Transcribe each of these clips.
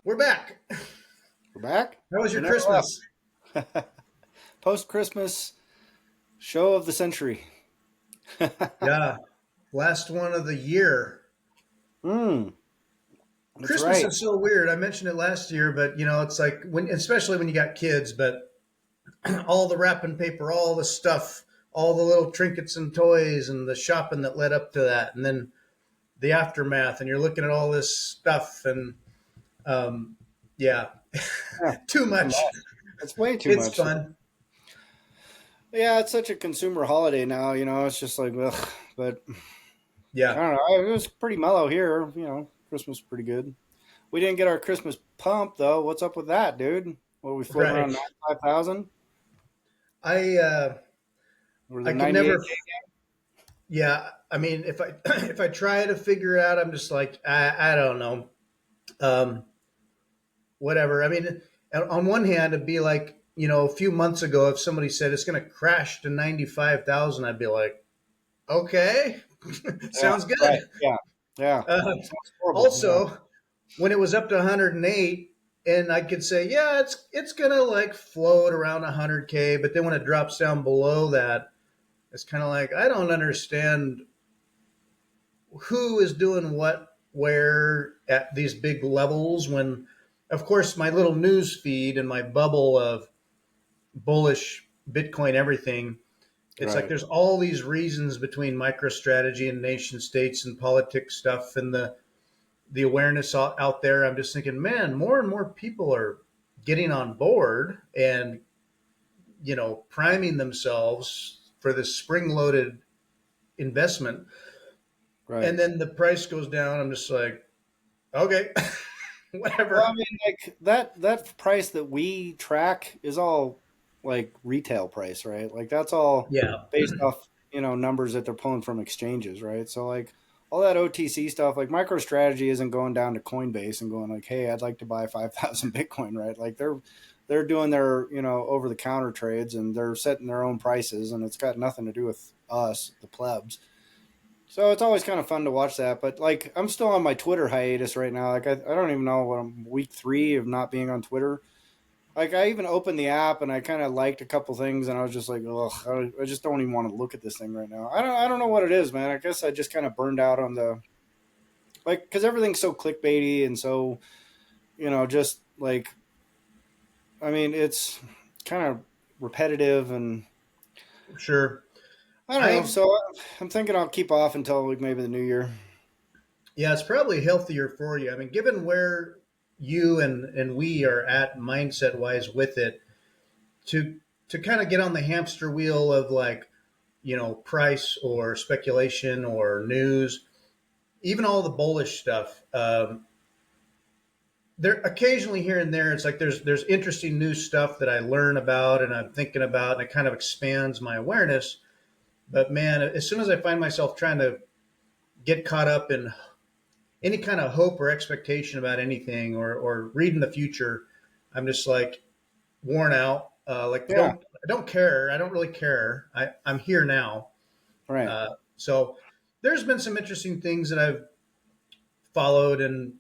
We're back. We're back. How was We your never Christmas? left. Post-Christmas show of the century. Yeah, last one of the year. Mm, that's Christmas right. is so weird. I mentioned it last year, but it's like especially when you got kids, but all the wrapping paper, all the stuff, all the little trinkets and toys and the shopping that led up to that, and then the aftermath, and you're looking at all this stuff, and um, yeah, Yeah, too too much. much. It's way too It's much. fun. Yeah, it's such a consumer holiday now. It's just like, ugh. But I Yeah, don't know. It was pretty mellow here. Christmas was pretty good. We didn't get our Christmas pump though. What's up with that, dude? What are we floating right. around 95,000 I or the I could 98? never. Yeah, I mean, if I if I try to figure it out, I'm just like I don't know. Um, Whatever. I mean, on one hand, it'd be like a few months ago, if somebody said it's going to crash to 95,000, I'd be like, okay, Yeah, sounds good. right. Yeah, yeah. Uh, Sounds horrible. Yeah, Also, when it was up to 108, and I could say, yeah, it's gonna like float around 100K, but then when it drops down below that, it's kind of like I don't understand who is doing what where at these big levels when of course my little news feed and my bubble of bullish bitcoin everything, it's like right. there's all these reasons between microstrategy and nation states and politics stuff and the awareness out there. I'm just thinking, man, more and more people are getting on board and priming themselves for this spring loaded investment, and Right. then the price goes down. I'm just like, okay, Well, I whatever. mean, like that price that we track is all like retail price, right? Like that's all Yeah, based off, numbers that they're pulling from exchanges, right? So like all that OTC stuff, like MicroStrategy isn't going down to Coinbase and going like, "Hey, I'd like to buy 5,000 Bitcoin," right? Like they're doing their, over the counter trades and they're setting their own prices and it's got nothing to do with us, the plebs. So it's always kind of fun to watch that. But like, I'm still on my Twitter hiatus right now. Like, I don't even know what I'm week 3 of not being on Twitter. Like, I even opened the app and I kind of liked a couple things, and I was just like, ugh, I just don't even want to look at this thing right now. I don't know what it is, man. I guess I just kind of burned out on the like because everything's so clickbaity and so just like I mean, it's kind of repetitive and sure. I don't know. I So I'm thinking I'll keep off until like maybe the new year. Yeah, it's probably healthier for you. I mean, given where you and we are at mindset wise with it, to to kind of get on the hamster wheel of like price or speculation or news, even all the bullish stuff. There occasionally here and there, it's like there's interesting new stuff that I learn about and I'm thinking about, and it kind of expands my awareness. But man, as soon as I find myself trying to get caught up in any kind of hope or expectation about anything or reading the future, I'm just like worn out. Like Yeah. I don't care. I don't really care. I'm here now. Right. So there's been some interesting things that I've followed and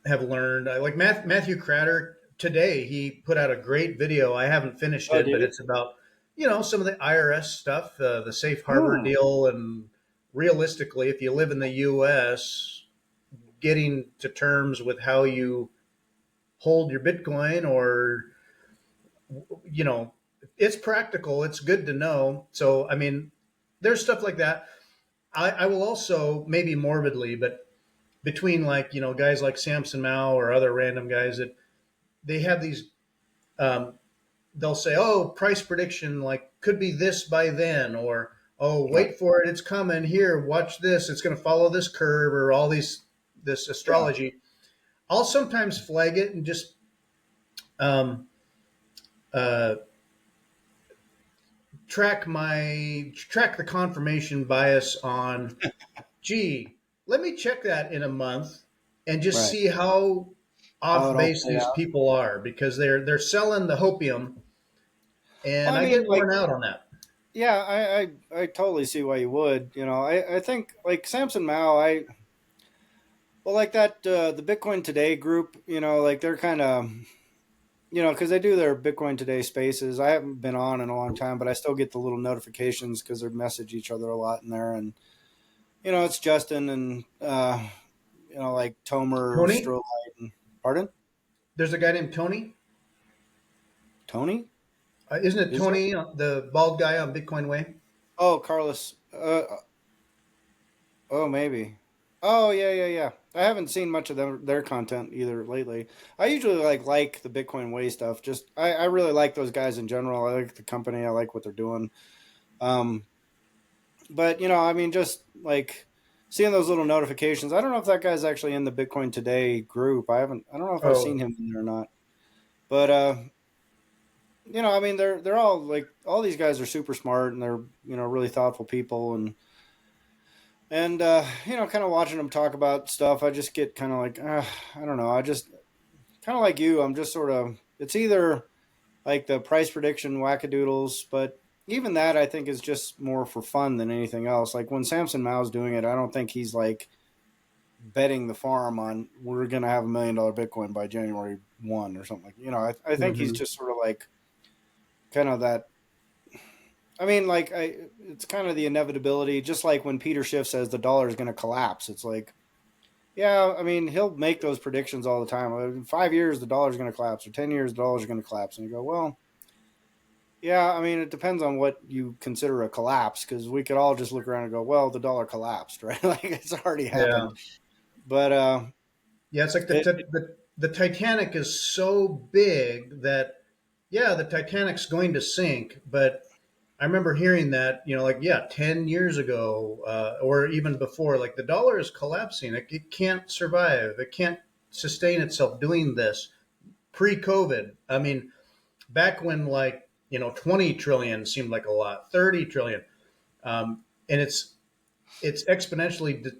have learned. I like Matthew Cratter today. He put out a great video. I haven't finished Oh, it, did but he? it's about some of the IRS stuff, the safe harbor Hmm. deal, and realistically, if you live in the U.S., getting to terms with how you hold your Bitcoin, or you know, it's practical. It's good to know. So, I mean, there's stuff like that. I will also maybe morbidly, but between like guys like Samson Mao or other random guys that they have these, um, they'll say, "Oh, price prediction like could be this by then," or "Oh, Right. wait for it, it's coming. Here, watch this. It's going to follow this curve," or all this Yeah. astrology. I'll sometimes flag it and just um, uh, track the confirmation bias on. Gee, let me check that in a month and just Right. see how How off it all base played these out. people are, because they're selling the hopium, Well, and I I mean, get like, worn out on that. yeah, I totally see why you would. I think like Samson Mao, Well, like that, the Bitcoin Today group, like they're kind of, because they do their Bitcoin Today spaces. I haven't been on in a long time, but I still get the little notifications because they message each other a lot in there. And, it's Justin and, like Tomer, Tony? Strolite, and, pardon? There's a guy named Tony. Tony? Isn't it Is there? Tony, the bald guy on Bitcoin Way? Oh, Carlos. Oh, maybe. Oh, yeah, yeah, yeah. I haven't seen much of their content either lately. I usually like the Bitcoin Way stuff. Just I really like those guys in general. I like the company. I like what they're doing. Um, but I mean, just like seeing those little notifications. I don't know if that guy's actually in the Bitcoin Today group. I haven't. I don't know if I've Oh, seen him in there or not. But I mean, they're all like all these guys are super smart and they're really thoughtful people and kind of watching them talk about stuff. I just get kind of like I don't know. I just kind of like you. I'm just sort of it's either like the price prediction wackadoodles, but even that I think is just more for fun than anything else. Like when Samson Mao's doing it, I don't think he's like betting the farm on we're going to have $1 million Bitcoin by January 1 or something like. I think he's hmm, just sort of like kind of that. I mean, like it's kind of the inevitability. Just like when Peter Schiff says the dollar is going to collapse, it's like, yeah, I mean, he'll make those predictions all the time. In 5 years, the dollar's going to collapse, or 10 years, the dollar's going to collapse, and you go, well, yeah, I mean, it depends on what you consider a collapse, because we could all just look around and go, well, the dollar collapsed, right? Like it's already yeah. happened. But Yeah, it's like it, the Titanic is so big that, yeah, the Titanic's going to sink. But I remember hearing that, like, yeah, 10 years ago, or even before, like the dollar is collapsing. It can't survive. It can't sustain itself doing this pre-COVID. I mean, back when, like, 20 trillion seemed like a lot, 30 trillion. And it's exponentially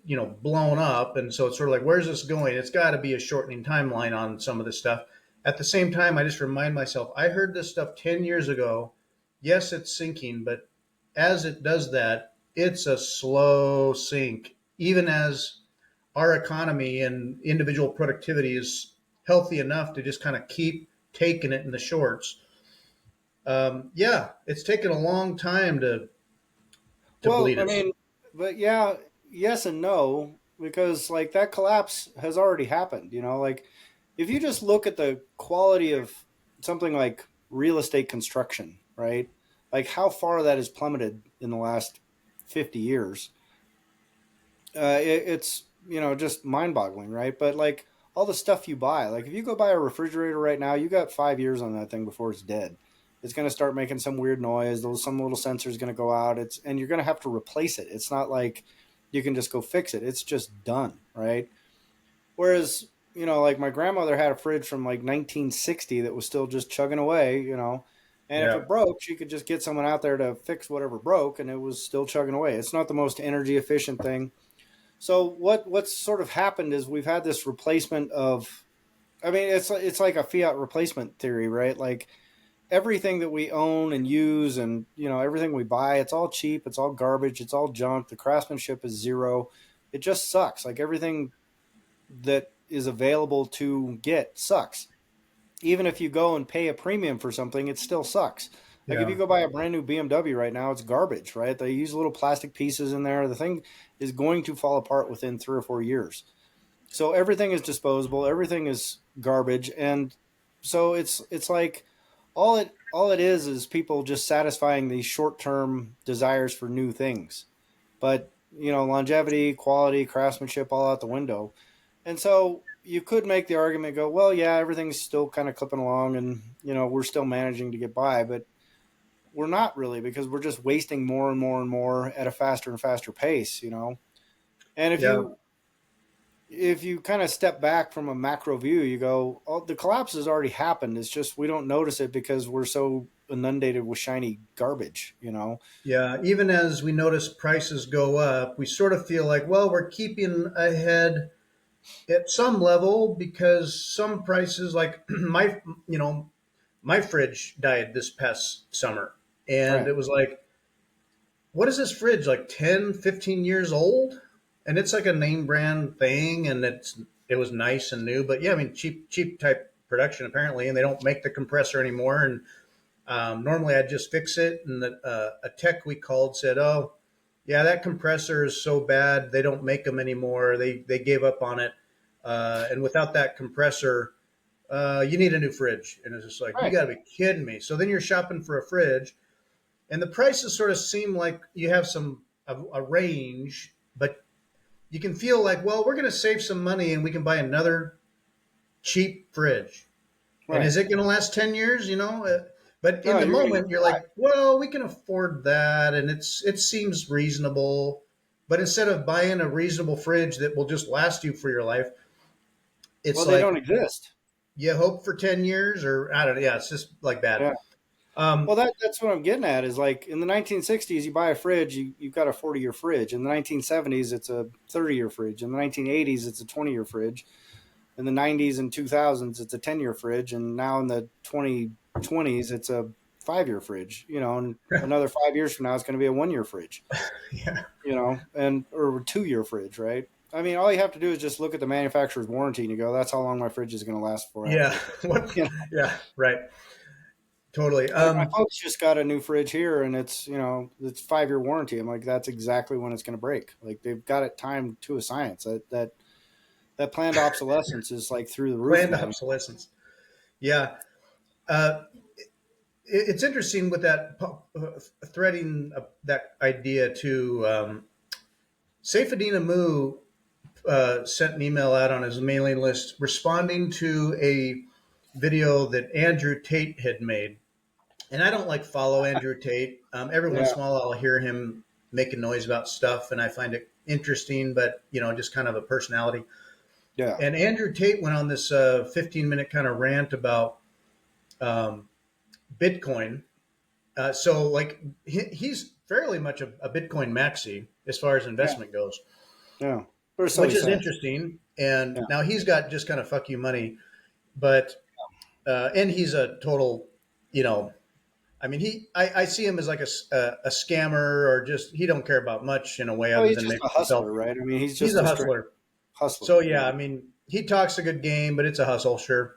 blown up, and so it's sort of like, where's this going? It's got to be a shortening timeline on some of this stuff. At the same time, I just remind myself, I heard this stuff 10 years ago. Yes, it's sinking, but as it does that, it's a slow sink, even as our economy and individual productivity is healthy enough to just kind of keep taking it in the shorts. Yeah, it's taken a long time to well, bleed I us. mean, but yeah, yes and no, because like that collapse has already happened. Like if you just look at the quality of something like real estate construction, right? Like how far that has plummeted in the last 50 years. It's just mind-boggling, right? But like all the stuff you buy, like if you go buy a refrigerator right now, you got 5 years on that thing before it's dead. It's going to start making some weird noise. Some little sensor is going to go out. And you're going to have to replace it. It's not like you can just go fix it. It's just done, right? Whereas like my grandmother had a fridge from like 1960 that was still just chugging away, and if Yeah, it broke, she could just get someone out there to fix whatever broke, and it was still chugging away. It's not the most energy efficient thing. So what's sort of happened is we've had this replacement of. I mean, it's like a fiat replacement theory, right? Like everything that we own and use, and everything we buy, it's all cheap, it's all garbage, it's all junk. The craftsmanship is zero. It just sucks. Like everything that is available to get sucks. Even if you go and pay a premium for something, it still sucks. Like if you yeah, go buy a brand new BMW right now, it's garbage, right? They use little plastic pieces in there. The thing is going to fall apart within 3 or 4 years. So everything is disposable, everything is garbage, and so it's like all it is people just satisfying these short-term desires for new things. But, longevity, quality, craftsmanship all out the window. And so you could make the argument go, well, yeah, everything's still kind of clipping along and, we're still managing to get by, but we're not really because we're just wasting more and more and more at a faster and faster pace. And yeah. if you kind of step back from a macro view, you go, oh, the collapse has already happened. It's just we don't notice it because we're so inundated with shiny garbage. Yeah, even as we notice prices go up, we sort of feel like, well, we're keeping ahead at some level because some prices, like my fridge died this past summer. And Right. it was like, what is this fridge, like 10, 15 years old? and it's like a name brand thing, and it was nice and new, but yeah, I mean cheap type production apparently, and they don't make the compressor anymore. And normally I'd just fix it, and a tech we called said, "Oh, yeah, that compressor is so bad they don't make them anymore. They gave up on it, and without that compressor, you need a new fridge." And it's just like, you Right. got to be kidding me. So then you're shopping for a fridge, and the prices sort of seem like you have a range, but you can feel like, well, we're going to save some money and we can buy another cheap fridge. And Right. is it going to last 10 years? But in No, the you're gonna get moment, you're five. like, well, we can afford that. And it seems reasonable. But instead of buying a reasonable fridge that will just last you for your life, it's Well, they like don't exist. you hope for 10 years, or I don't know. Yeah, it's just like bad. Yeah. Well, Um, that's what I'm getting at is like in the 1960s, you buy a fridge, you've got a 40-year fridge. In the 1970s, it's a 30-year fridge. In the 1980s, it's a 20-year fridge. In the 90s and 2000s, it's a 10-year fridge. And now in the 2020s, it's a 5-year fridge. And another 5 years from now, it's going to be a 1-year fridge. yeah. And or a 2-year fridge, right? I mean, all you have to do is just look at the manufacturer's warranty and you go, that's how long my fridge is going to last for Yeah. after. What? You know, Yeah. Right. Totally. like my folks just got a new fridge here and it's 5-year warranty. I'm like, that's exactly when it's going to break. Like they've got it timed to a science. That planned obsolescence is like through the roof Planned now. obsolescence. Yeah. Uh, it's interesting with that threading that idea to Saifedean Amu sent an email out on his mailing list responding to a video that Andrew Tate had made. And I don't like follow Andrew Tate. Every once Yeah. in a while, I'll hear him making noise about stuff, and I find it interesting, but just kind of a personality. Yeah. And Andrew Tate went on this 15-minute kind of rant about um, Bitcoin. So, like, he's fairly much a Bitcoin maxi as far as Yeah. investment goes, Yeah. Or so which he is says. interesting. And Yeah. now he's got just kind of fuck you money, but and he's a total, you know, I mean, I see him as like a scammer, or just he don't care about much in a way Well, other he's than just making a himself. hustler, right? I mean, he's He's just a a straight hustler. hustler. So yeah, I mean, he talks a good game, but it's a hustle, sure.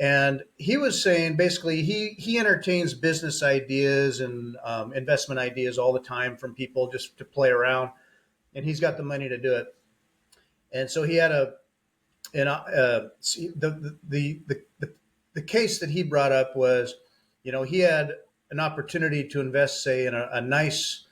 And he was saying basically he entertains business ideas and investment ideas all the time from people just to play around, and he's got the money to do it. And so he had the case that he brought up was, he had an opportunity to invest, say, in a nice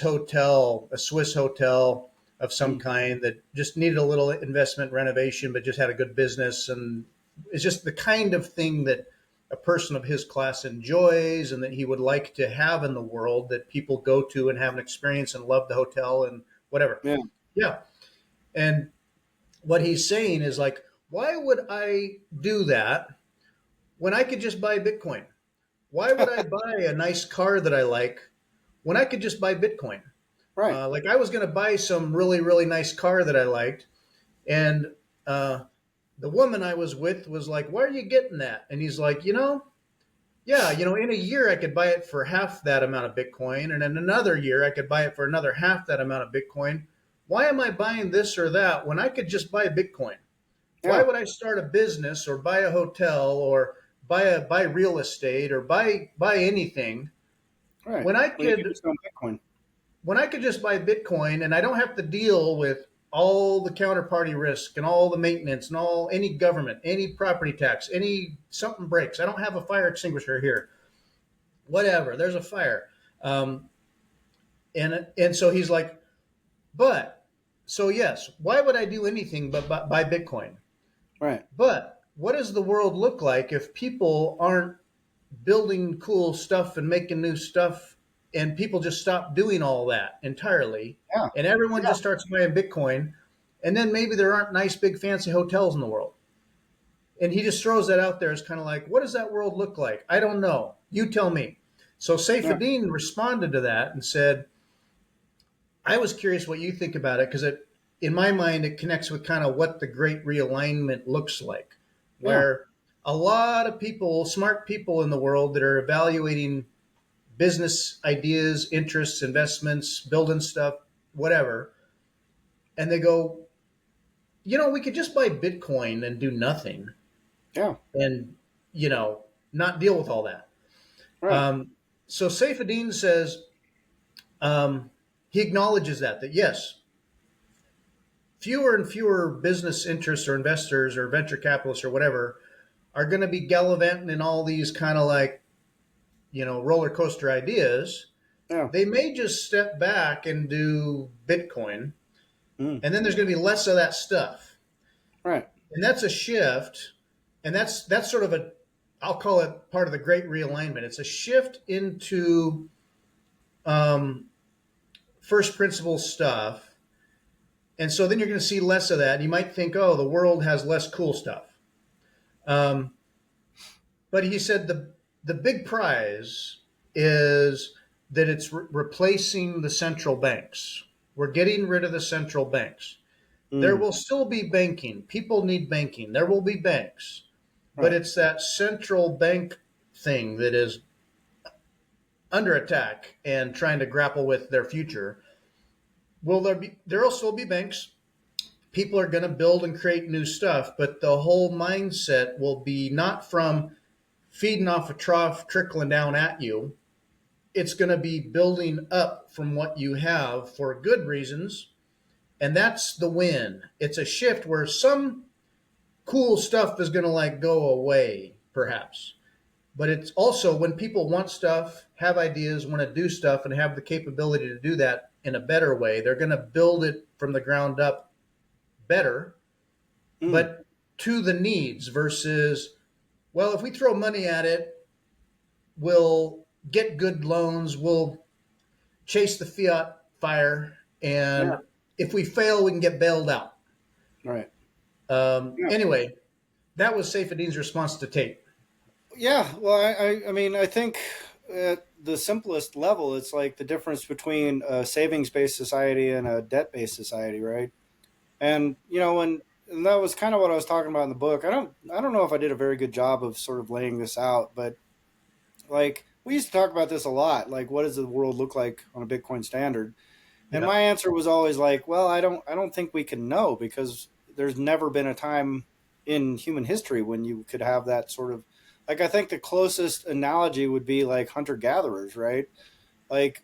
hotel, a Swiss hotel of some Mm. kind that just needed a little investment renovation, but just had a good business. And it's just the kind of thing that a person of his class enjoys and that he would like to have in the world, that people go to and have an experience and love the hotel and whatever. Yeah. Yeah. And what he's saying is like, why would I do that when I could just buy Bitcoin? Why would I buy a nice car that I like when I could just buy Bitcoin? Right. Like I was going to buy some really, really nice car that I liked. And the woman I was with was like, why are you getting that? And he's like, yeah, in a year I could buy it for half that amount of Bitcoin. And in another year I could buy it for another half that amount of Bitcoin. Why am I buying this or that when I could just buy Bitcoin? Why Yeah. would I start a business or buy a hotel or buy real estate or buy anything Right. when I When you can could just go Bitcoin. when I could just buy Bitcoin and I don't have to deal with all the counterparty risk and all the maintenance and all any government, any property tax, any something breaks. I don't have a fire extinguisher here. Whatever, there's a fire. Um, and so he's like, but so yes, why would I do anything but buy Bitcoin? Right. But what does the world look like if people aren't building cool stuff and making new stuff, and people just stop doing all that entirely, Yeah. and everyone Yeah. just starts buying Bitcoin, and then maybe there aren't nice big fancy hotels in the world? And he just throws that out there as kind of like, what does that world look like? I don't know, you tell me. So Yeah. Saifedean responded to that and said, I was curious what you think about it, because in my mind, it connects with kind of what the great realignment looks like, Yeah. where a lot of people, smart people in the world that are evaluating business ideas, interests, investments, building stuff, whatever, And they go, we could just buy Bitcoin and do nothing Yeah. and, not deal with all that. Right. Um, so Saifedean says, he acknowledges that yes, fewer and fewer business interests or investors or venture capitalists or whatever are going to be gallivanting in all these kind of like, roller coaster ideas. Yeah. They may just step back and do Bitcoin, Mm. and then there's going to be less of that stuff. Right. And that's a shift. And that's sort of I'll call it part of the great realignment. It's a shift into um, first principles stuff. And so then you're going to see less of that. You might think, oh, the world has less cool stuff. Um, but he said the big prize is that it's replacing the central banks. We're getting rid of the central banks. There Mm. will still be banking. People need banking. There will be banks. But Right. it's that central bank thing that is under attack and trying to grapple with their future. There will still be banks. People are going to build and create new stuff, but the whole mindset will be not from feeding off a trough trickling down at you. It's going to be building up from what you have for good reasons. And that's the win. It's a shift where some cool stuff is going to like go away, perhaps. But it's also when people want stuff, have ideas, want to do stuff, and have the capability to do that in a better way, they're going to build it from the ground up better, Mm. but to the needs versus, well, if we throw money at it, we'll get good loans, we'll chase the fiat fire, Yeah. and if we fail, we can get bailed out. Right. Yeah. Anyway, that was Saifedean's response to Tate. Yeah. Well, I mean, I think at the simplest level, it's like the difference between a savings-based society and a debt-based society, right? And and that was kind of what I was talking about in the book. I don't know if I did a very good job of sort of laying this out, but like we used to talk about this a lot. Like, what does the world look like on a Bitcoin standard? And Yeah, my answer was always like, well, I don't think we can know because there's never been a time in human history when you could have that sort of like I think the closest analogy would be like hunter gatherers, right? Like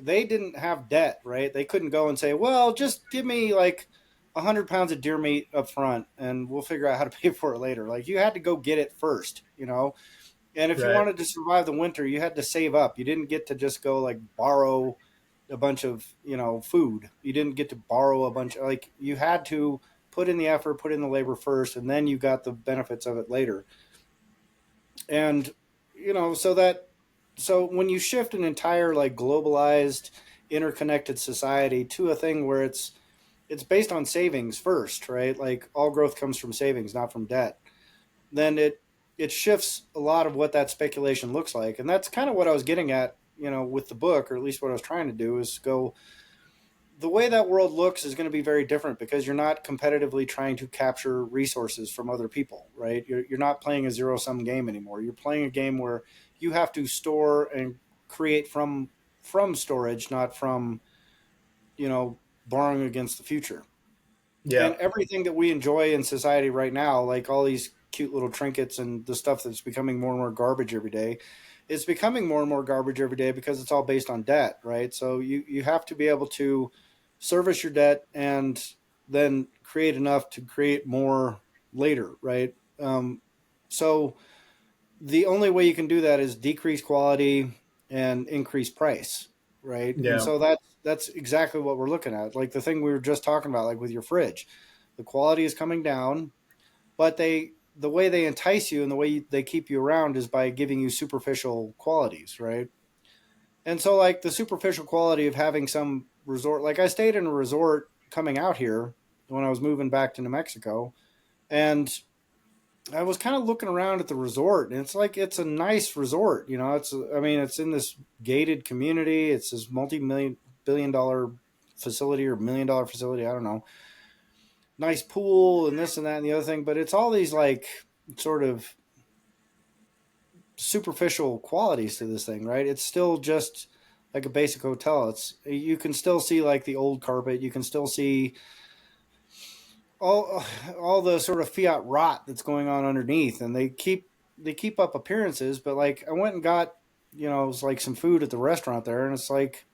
they didn't have debt, right? They couldn't go and say, well, just give me like 100 pounds of deer meat up front and we'll figure out how to pay for it later. Like you had to go get it first. And if you right. wanted to survive the winter, you had to save up. You didn't get to just go like borrow a bunch of, food. You didn't get to borrow a bunch of, like you had to put in the effort, put in the labor first, and then you got the benefits of it later. And so when you shift an entire like globalized interconnected society to a thing where it's based on savings first, right? Like all growth comes from savings, not from debt. Then it shifts a lot of what that speculation looks like. And that's kind of what I was getting at, with the book, or at least what I was trying to do is go the way that world looks is going to be very different because you're not competitively trying to capture resources from other people, right? You're not playing a zero sum game anymore. You're playing a game where you have to store and create from storage, not from, borrowing against the future. Yeah, And everything that we enjoy in society right now, like all these cute little trinkets and the stuff that's becoming more and more garbage every day, it's becoming more and more garbage every day because it's all based on debt, right? So you have to be able to service your debt and then create enough to create more later, right? So the only way you can do that is decrease quality and increase price, right? And yeah, so that's exactly what we're looking at. Like the thing we were just talking about, like with your fridge, the quality is coming down, but the way they entice you and the way they keep you around is by giving you superficial qualities, right? And so like the superficial quality of having some resort, like I stayed in a resort coming out here when I was moving back to New Mexico, and I was kind of looking around at the resort, and it's like it's a nice resort. It's in this gated community. It's this multi-million billion dollar facility or $1 million facility. I don't know. Nice pool and this and that and the other thing, but it's all these like sort of superficial qualities to this thing, right? It's still just like a basic hotel. It's you can still see like the old carpet. You can still see all the sort of fiat rot that's going on underneath, and they keep up appearances. But like I went and got it was like some food at the restaurant there, and it's like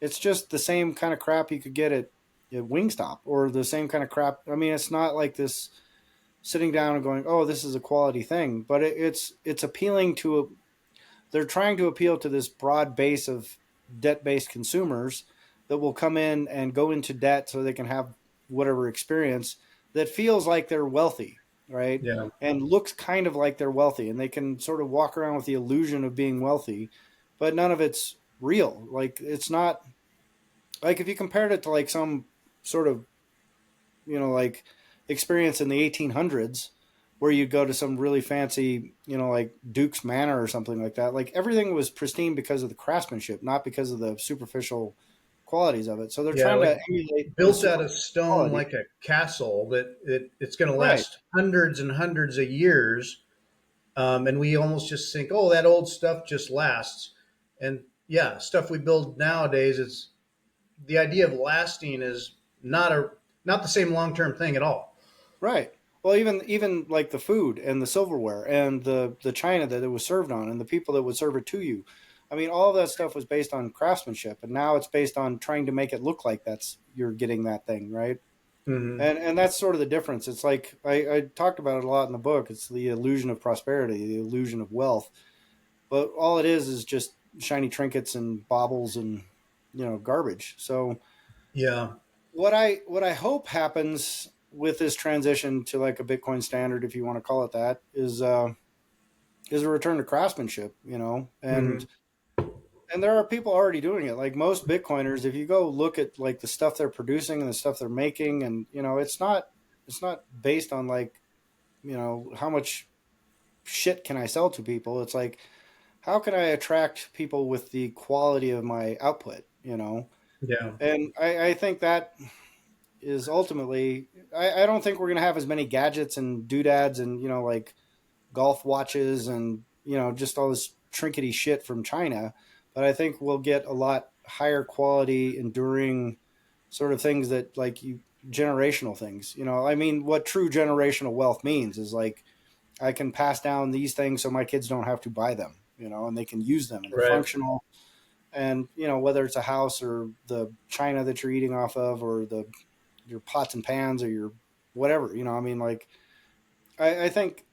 it's just the same kind of crap you could get at Wingstop, or the same kind of crap. I mean, it's not like this sitting down and going, "Oh, this is a quality thing," but it's appealing to they're trying to appeal to this broad base of debt-based consumers that will come in and go into debt so they can have whatever experience that feels like they're wealthy, right? Yeah. And looks kind of like they're wealthy, and they can sort of walk around with the illusion of being wealthy, but none of it's real. Like it's not like if you compared it to like some sort of like experience in the 1800s where you go to some really fancy, like Duke's Manor or something like that. Like everything was pristine because of the craftsmanship, not because of the superficial qualities of it. So they're Yeah, trying like to emulate the built out of superficial stone quality. like a castle that it's going to Right, last hundreds and hundreds of years. And we almost just think, oh, that old stuff just lasts. And yeah, stuff we build nowadays, it's the idea of lasting is not the same long term thing at all. right. Well, even like the food and the silverware and the china that it was served on and the people that would serve it to you. I mean, all of that stuff was based on craftsmanship, and now it's based on trying to make it look like that's you're getting that thing, right? Hmm. And that's sort of the difference. It's like I talked about it a lot in the book. It's the illusion of prosperity, the illusion of wealth. But all it is just shiny trinkets and baubles and garbage. So Yeah, what I hope happens with this transition to like a Bitcoin standard, if you want to call it that, is a return to craftsmanship. hmm, And there are people already doing it. Like most Bitcoiners, if you go look at like the stuff they're producing and the stuff they're making, and it's not based on like how much shit can I sell to people. It's like how can I attract people with the quality of my output. yeah, And I think that is ultimately I don't think we're gonna have as many gadgets and doodads and like golf watches and just all this trinkety shit from China, but I think we'll get a lot higher quality, enduring sort of things that like you generational things. I mean, what true generational wealth means is like I can pass down these things so my kids don't have to buy them, and they can use them and they're right, functional. And whether it's a house or the china that you're eating off of, or the your pots and pans or your whatever, I mean, like I think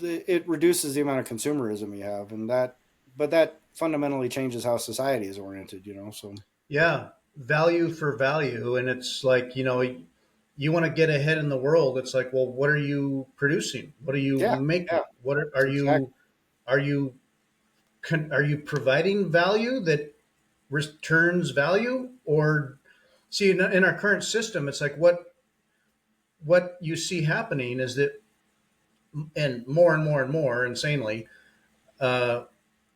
it reduces the amount of consumerism you have, and but that fundamentally changes how society is oriented. So yeah. Value for value, and it's like you want to get ahead in the world. It's like, well, what are you producing? What are you yeah, making? yeah, What are exactly, you are you are you providing value that returns value? Or see, in our current system, it's like what you see happening is that, and more and more and more insanely, uh,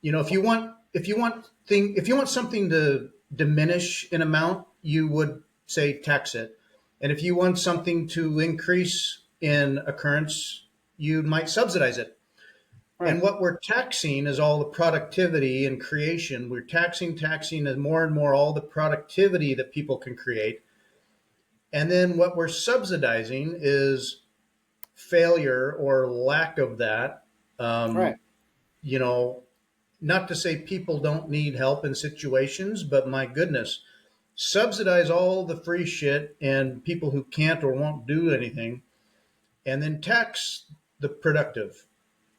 if you want something to diminish in amount, you would say tax it, and if you want something to increase in occurrence, you might subsidize it. And right, what we're taxing is all the productivity and creation. We're taxing and more all the productivity that people can create. And then what we're subsidizing is failure or lack of that. right, Um, you know, Not to say people don't need help in situations, but my goodness, subsidize all the free shit and people who can't or won't do anything, and then tax the productive.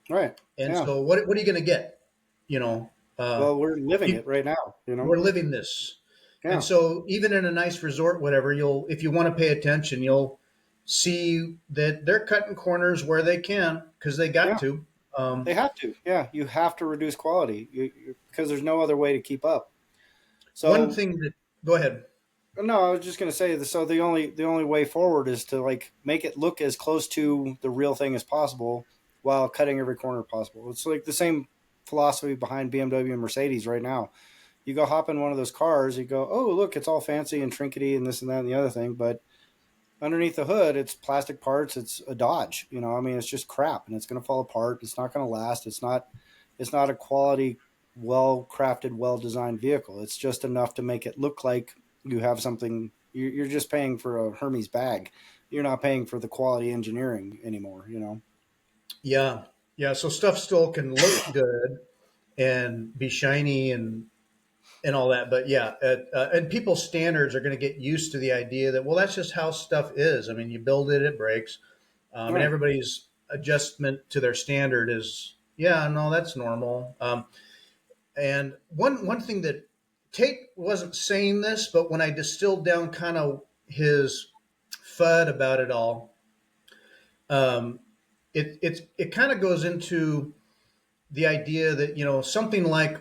right, And yeah. so, what are you going to get? You know, uh, Well, we're living you, it right now. we're living this. And Yeah, so even in a nice resort, whatever, you'll, if you want to pay attention, you'll see that they're cutting corners where they can because they got yeah. to. They have to. Yeah, you have to reduce quality because there's no other way to keep up. One So thing that, go ahead. no, I was just going to say that. So the only way forward is to like make it look as close to the real thing as possible while cutting every corner possible. It's like the same philosophy behind BMW and Mercedes right now. You go hop in one of those cars, you go, oh look, it's all fancy and trinkety and this and that and the other thing, but underneath the hood, it's plastic parts. It's a Dodge. I mean, it's just crap, and it's going to fall apart. It's not going to last. It's not a quality, well crafted, well designed vehicle. It's just enough to make it look like you have something. You're just paying for a Hermes bag, you're not paying for the quality engineering anymore. Yeah. Yeah. So stuff still can look good and be shiny and all that. But yeah, and people's standards are going to get used to the idea that, well, that's just how stuff is. I mean, you build it, it breaks. And Right. everybody's adjustment to their standard is, yeah, no, that's normal. And one thing that Tate wasn't saying this, but when I distilled down kind of his FUD about it all, um, it kind of goes into the idea that, something like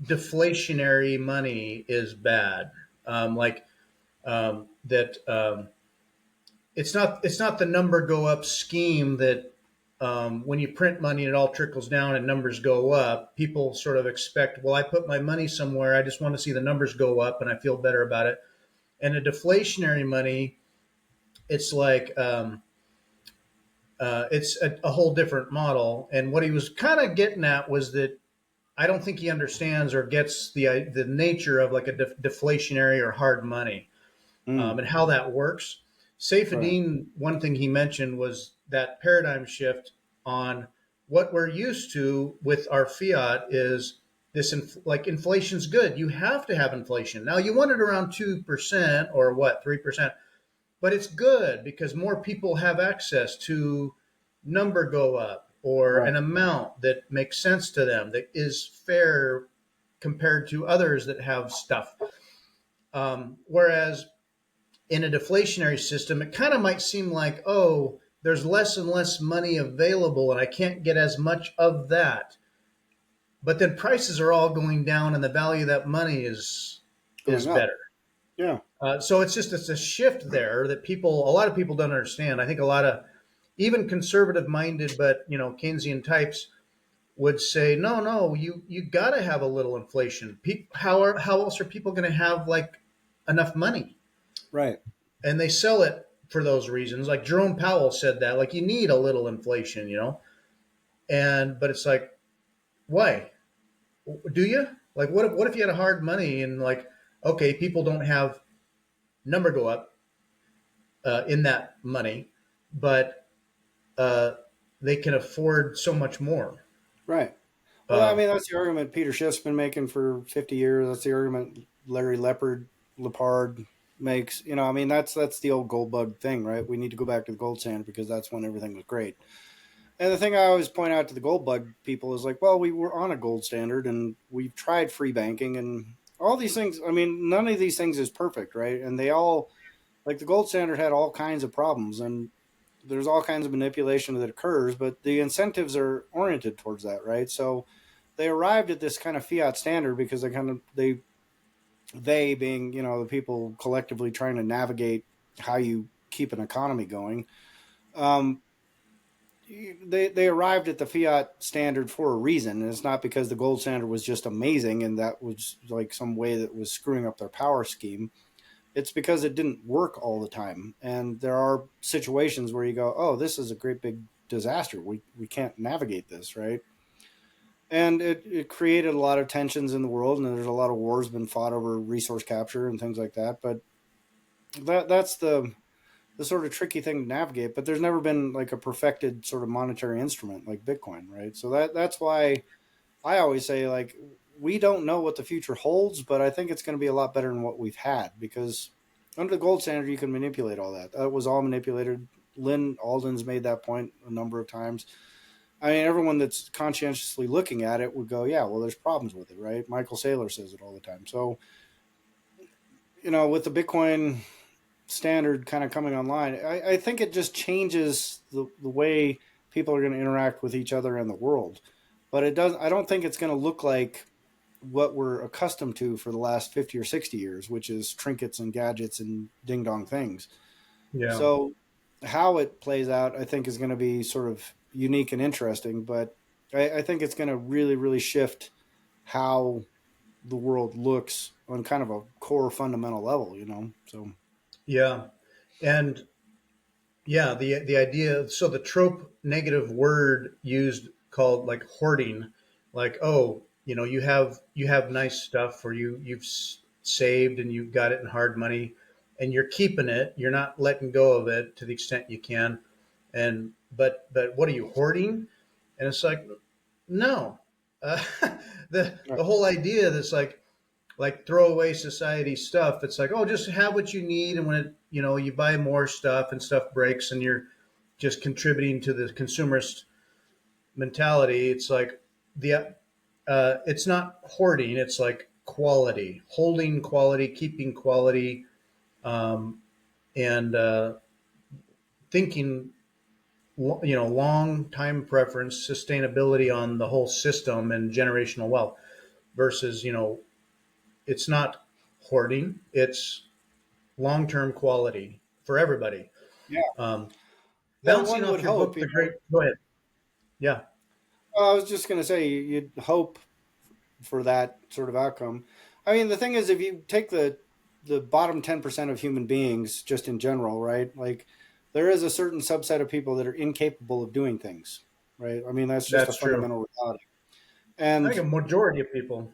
deflationary money is bad. Like that it's not the number go up scheme that when you print money it all trickles down and numbers go up. People sort of expect, well, I put my money somewhere, I just want to see the numbers go up and I feel better about it. And a deflationary money, it's like it's a whole different model. And what he was kind of getting at was that I don't think he understands or gets the nature of like a deflationary or hard money, Mm, and how that works. right. Saifedean, one thing he mentioned was that paradigm shift on what we're used to with our fiat is this like inflation's good. You have to have inflation. Now you want it around 2% or what, 3%, but it's good because more people have access to number go up or Right. an amount that makes sense to them that is fair compared to others that have stuff. Whereas in a deflationary system, it kind of might seem like, oh, there's less and less money available and I can't get as much of that. But then prices are all going down and the value of that money is Going up. better. Yeah. So it's a shift there that a lot of people don't understand. I think a lot of even conservative minded, but Keynesian types would say, no, no, you got to have a little inflation. How else are people going to have like enough money? Right. And they sell it for those reasons. Like Jerome Powell said that, like you need a little inflation. And but it's like, why? Do you? Like what if you had a hard money and like, okay, people don't have number go up in that money, but uh, they can afford so much more. Right. Well, I Uh, mean, that's the argument Peter Schiff's been making for 50 years. That's the argument Larry Lepard makes. I mean, that's the old gold bug thing, right? We need to go back to the gold standard because that's when everything was great. And the thing I always point out to the gold bug people is like, well, we were on a gold standard and we've tried free banking and all these things. I mean, none of these things is perfect, right? And they all, like the gold standard had all kinds of problems and there's all kinds of manipulation that occurs, but the incentives are oriented towards that, right? So they arrived at this kind of fiat standard because they being the people collectively trying to navigate how you keep an economy going. Um, they arrived at the fiat standard for a reason, and it's not because the gold standard was just amazing and that was like some way that was screwing up their power scheme. It's because it didn't work all the time, and there are situations where you go, "Oh, this is a great big disaster. We can't navigate this, right?" And it created a lot of tensions in the world, and there's a lot of wars been fought over resource capture and things like that. But that's the sort of tricky thing to navigate. But there's never been like a perfected sort of monetary instrument like Bitcoin, right? So that's why I always say like we don't know what the future holds, but I think it's going to be a lot better than what we've had because under the gold standard you can manipulate all that. That was all manipulated. Lynn Alden's made that point a number of times. I mean, everyone that's conscientiously looking at it would go, yeah, well, there's problems with it, right? Michael Saylor says it all the time. So, with the Bitcoin standard kind of coming online, I think it just changes the way people are going to interact with each other in the world. But it does. I don't think it's going to look like what we're accustomed to for the last 50 or 60 years, which is trinkets and gadgets and ding dong things. yeah, So how it plays out, I think, is going to be sort of unique and interesting. But I think it's going to really, really shift how the world looks on kind of a core fundamental level. So yeah, and yeah, the idea. So the trope negative word used called like hoarding, like, oh, you have nice stuff or you've saved and you've got it in hard money, and you're keeping it. You're not letting go of it to the extent you can. And but what are you hoarding? And it's like, no. Uh, the whole idea that's like throwaway society stuff. It's like, oh, just have what you need, and when it, you buy more stuff and stuff breaks, and you're just contributing to the consumerist mentality. It's like it's not hoarding. It's like quality, holding quality, keeping quality, and thinking, long time preference, sustainability on the whole system and generational wealth versus, it's not hoarding. It's long term quality for everybody. Yeah. Um, Well, Bouncing one would off your hope, book, you The know. Great. Go ahead. Yeah, I was just going to say you'd hope for that sort of outcome. I mean, the thing is, if you take the bottom 10% of human beings, just in general, right? Like, there is a certain subset of people that are incapable of doing things, right? I mean, that's just a that's true. fundamental reality. I And think a majority of people.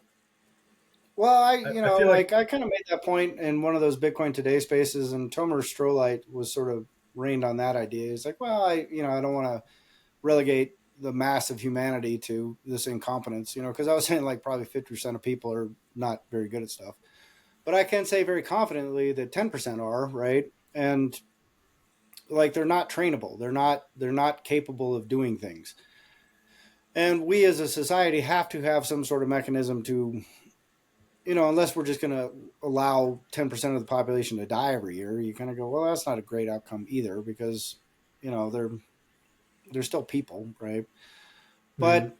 well, I feel like. like I kind of made that point in one of those Bitcoin Today spaces, and Tomer Strolight was sort of rained on that idea. He's like, well, I don't want to relegate the mass of humanity to this incompetence, because I was saying like probably 50% of people are not very good at stuff. But I can say very confidently that 10% are, right? And like they're not trainable. They're not capable of doing things. And we as a society have to have some sort of mechanism to, unless we're just going to allow 10% of the population to die every year, you kind of go, well, that's not a great outcome either because, they're still people, right? Mhm. But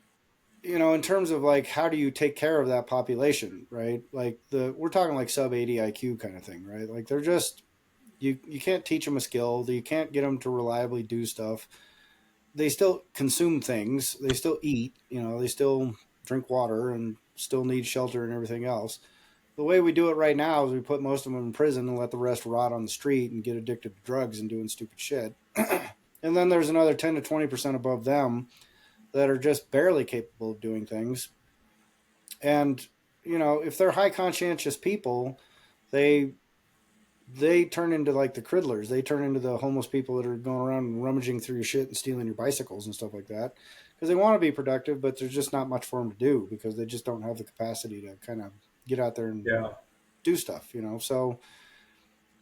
in terms of like how do you take care of that population, right? Like we're talking like sub 80 IQ kind of thing, right? Like they're just you can't teach them a skill, you can't get them to reliably do stuff. They still consume things, they still eat, they still drink water and still need shelter and everything else. The way we do it right now is we put most of them in prison and let the rest rot on the street and get addicted to drugs and doing stupid shit. And then there's another 10 to 20% above them that are just barely capable of doing things. And if they're high conscientious people, they they turn into like the criddlers. They turn into the homeless people that are going around and rummaging through your shit and stealing your bicycles and stuff like that because they want to be productive, but there's just not much for them to do because they just don't have the capacity to kind of get out there and Yeah. do stuff. So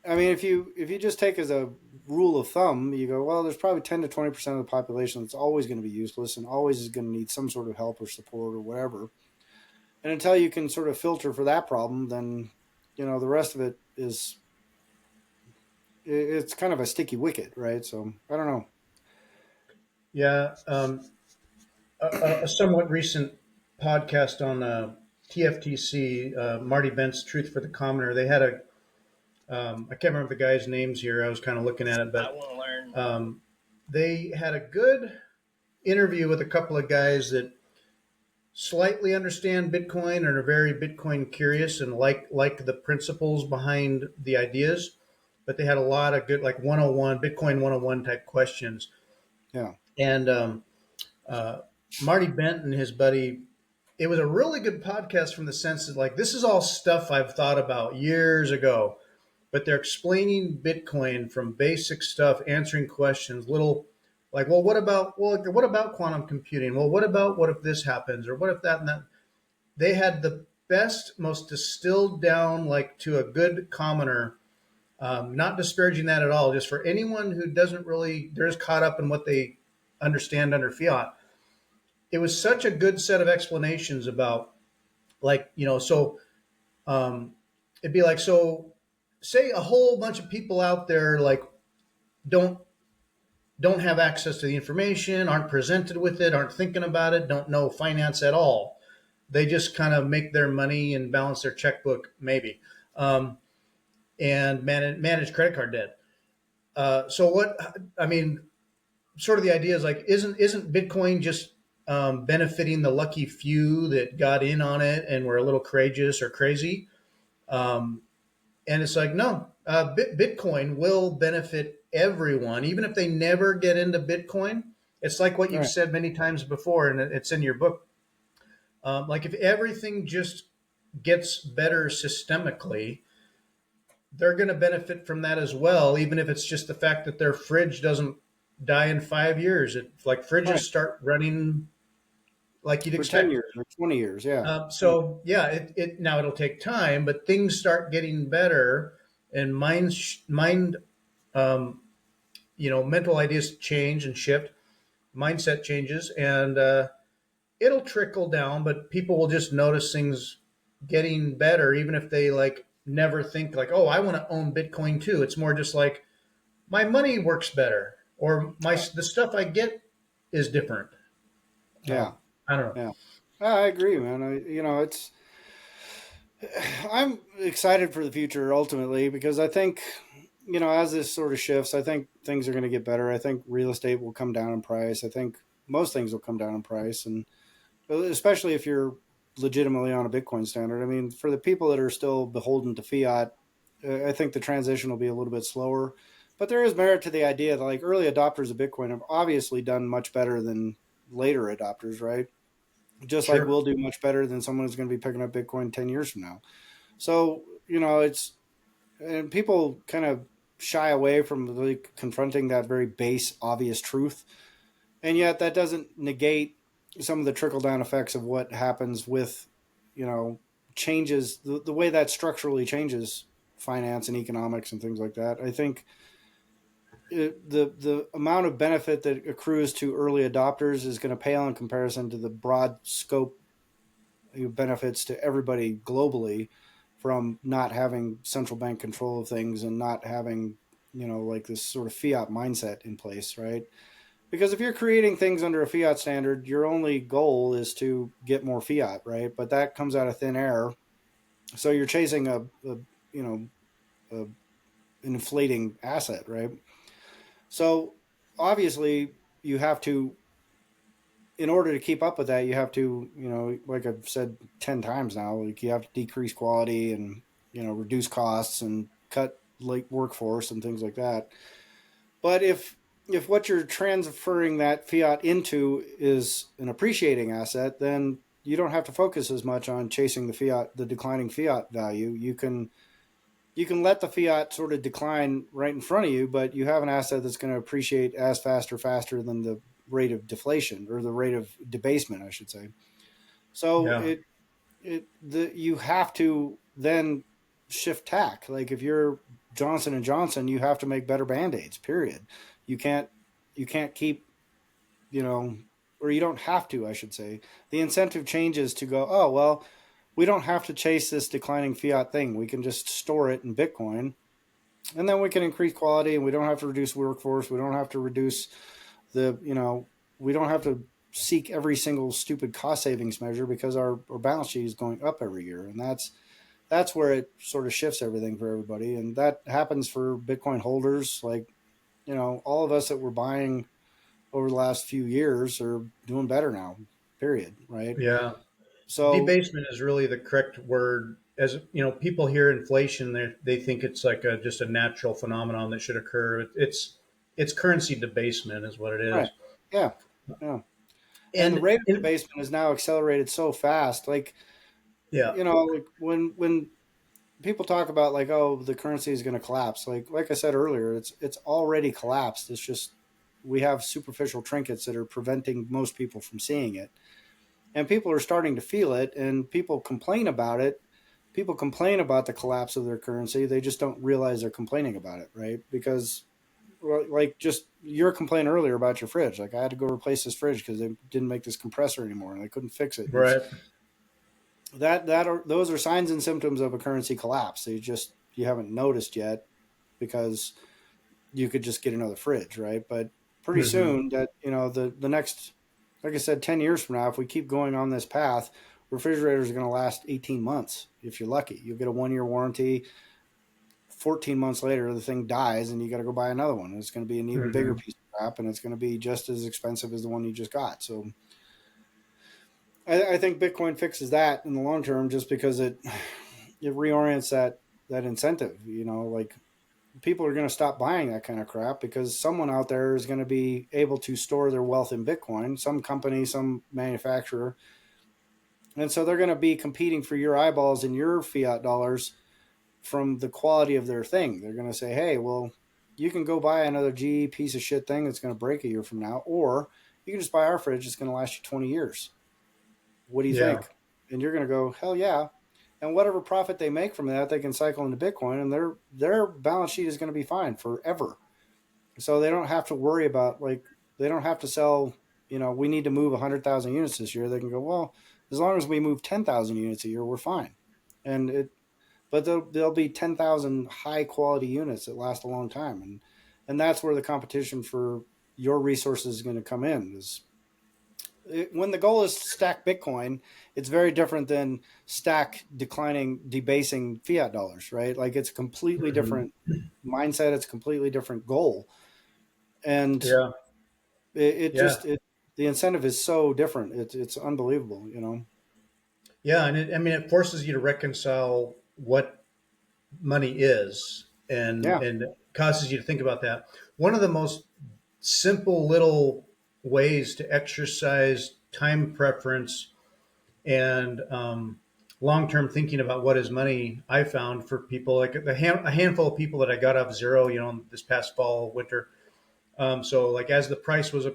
I mean, if you just take as a rule of thumb, you go, well, there's probably 10 to 20% of the population that's always going to be useless and always is going to need some sort of help or support or whatever. And until you can sort of filter for that problem, then the rest of it is it's kind of a sticky wicket, right? So I don't know. Yeah. A somewhat recent podcast on TFTC, Marty Bent's Truth for the Commoner. They had I can't remember the guy's names here. I was kind of looking at it, but they had a good interview with a couple of guys that slightly understand Bitcoin and are very Bitcoin curious and like the principles behind the ideas. But they had a lot of good, like 101 Bitcoin 101 type questions. Yeah. And uh, Marty Bent and his buddy, it was a really good podcast from the sense that like this is all stuff I've thought about years ago, but they're explaining Bitcoin from basic stuff, answering questions, little like, what about quantum computing? Well, what if this happens, or what if that and that? They had the best, most distilled down, like to a good commoner. Not disparaging that at all, just for anyone who doesn't really, they're just caught up in what they understand under fiat. It was such a good set of explanations about, like, so it'd be like, so say a whole bunch of people out there like don't don't have access to the information, aren't presented with it, aren't thinking about it, don't know finance at all. They just kind of make their money and balance their checkbook, maybe, and manage credit card debt. So what I mean, sort of the idea is like, isn't Bitcoin just benefiting the lucky few that got in on it and were a little courageous or crazy? Um, and it's like, no, Bitcoin will benefit everyone, even if they never get into Bitcoin. It's like what All you've right. said many times before, and it's in your book. Like if everything just gets better systemically, they're going to benefit from that as well, even if it's just the fact that their fridge doesn't die in 5 years. Like fridges Right. start running like you'd For 10 expect. years or 20 years. Yeah. Yeah. So yeah, it now it'll take time, but things start getting better, and mind, um, mental ideas change and shift, mindset changes, and it'll trickle down. But people will just notice things getting better, even if they like never think like, oh, I want to own Bitcoin too. It's more just like my money works better, or the stuff I get is different. Yeah. I don't know. Yeah. I agree, man. It's I'm excited for the future ultimately because I think, as this sort of shifts, I think things are going to get better. I think real estate will come down in price. I think most things will come down in price, and especially if you're legitimately on a Bitcoin standard. I mean, for the people that are still beholden to fiat, I think the transition will be a little bit slower. But there is merit to the idea that like early adopters of Bitcoin have obviously done much better than later adopters, right? Just like Sure. we'll do much better than someone who's going to be picking up Bitcoin 10 years from now. So, it's, and people kind of shy away from like confronting that very base, obvious truth. And yet that doesn't negate some of the trickle down effects of what happens with, you know, changes the way that structurally changes finance and economics and things like that. I think the amount of benefit that accrues to early adopters is going to pale in comparison to the broad scope benefits to everybody globally from not having central bank control of things and not having, like this sort of fiat mindset in place, right? Because if you're creating things under a fiat standard, your only goal is to get more fiat, right? But that comes out of thin air. So you're chasing a you know, a, an inflating asset, right? So obviously you have to, in order to keep up with that, you have to, like I've said 10 times now, like you have to decrease quality and, reduce costs and cut like workforce and things like that. But if what you're transferring that fiat into is an appreciating asset, then you don't have to focus as much on chasing the declining fiat value. You can let the fiat sort of decline right in front of you, but you have an asset that's going to appreciate as fast or faster than the rate of deflation or the rate of debasement, I should say. So Yeah. you have to then shift tack. Like if you're Johnson and Johnson, you have to make better band-aids, period. You can't you can't keep, you know, or you don't have to, I should say. The incentive changes to go, oh, well, we don't have to chase this declining fiat thing. We can just store it in Bitcoin and then we can increase quality and we don't have to reduce workforce. We don't have to reduce the, we don't have to seek every single stupid cost savings measure because our balance sheet is going up every year. And that's where it sort of shifts everything for everybody. And that happens for Bitcoin holders. Like, all of us that were buying over the last few years are doing better now, period. Right. Yeah. So, Debasement is really the correct word. As you know, people hear inflation, they think it's like just a natural phenomenon that should occur. It's currency debasement, is what it right. is. Yeah. Yeah. And the And rate of debasement is now accelerated so fast. Like, yeah, like when people talk about like, oh, the currency is going to collapse, like I said earlier, it's already collapsed. It's just we have superficial trinkets that are preventing most people from seeing it, and people are starting to feel it, and people complain about the collapse of their currency. They just don't realize they're complaining about it, right? Because, well, like just your complaint earlier about your fridge, like I had to go replace this fridge because they didn't make this compressor anymore and they couldn't fix it. And it's right. those are signs and symptoms of a currency collapse. You haven't noticed yet because you could just get another fridge, right? But pretty Hmm. soon that, the next, like I said, 10 years from now, if we keep going on this path, refrigerators are going to last 18 months. If you're lucky, you'll get a 1 year warranty. 14 months later, the thing dies and you got to go buy another one. It's going to be an even bigger Hmm. piece of crap and it's going to be just as expensive as the one you just got. So I think Bitcoin fixes that in the long term just because it reorients that incentive. Like people are going to stop buying that kind of crap because someone out there is going to be able to store their wealth in Bitcoin, some company, some manufacturer. And so they're going to be competing for your eyeballs and your fiat dollars from the quality of their thing. They're going to say, hey, well, you can go buy another GE piece of shit thing that's going to break a year from now, or you can just buy our fridge. It's going to last you 20 years. What do you Yeah. think? And you're going to go, hell yeah. And whatever profit they make from that, they can cycle into Bitcoin, and their balance sheet is going to be fine forever. So they don't have to worry about, like, they don't have to sell. We need to move 100,000 units this year. They can go, well, as long as we move 10,000 units a year, we're fine. And but there'll be 10,000 high quality units that last a long time, and that's where the competition for your resources is going to come in. When the goal is to stack Bitcoin, it's very different than stack declining, debasing fiat dollars, right? Like, it's a completely Mhm. different mindset. It's a completely different goal. And Yeah. it Yeah. just, the incentive is so different. It's unbelievable, Yeah. And I mean, it forces you to reconcile what money is, Yeah. and causes you to think about that. One of the most simple little ways to exercise time preference and long-term thinking about what is money, I found for people like a handful of people that I got off zero, this past fall, winter. So like as the price was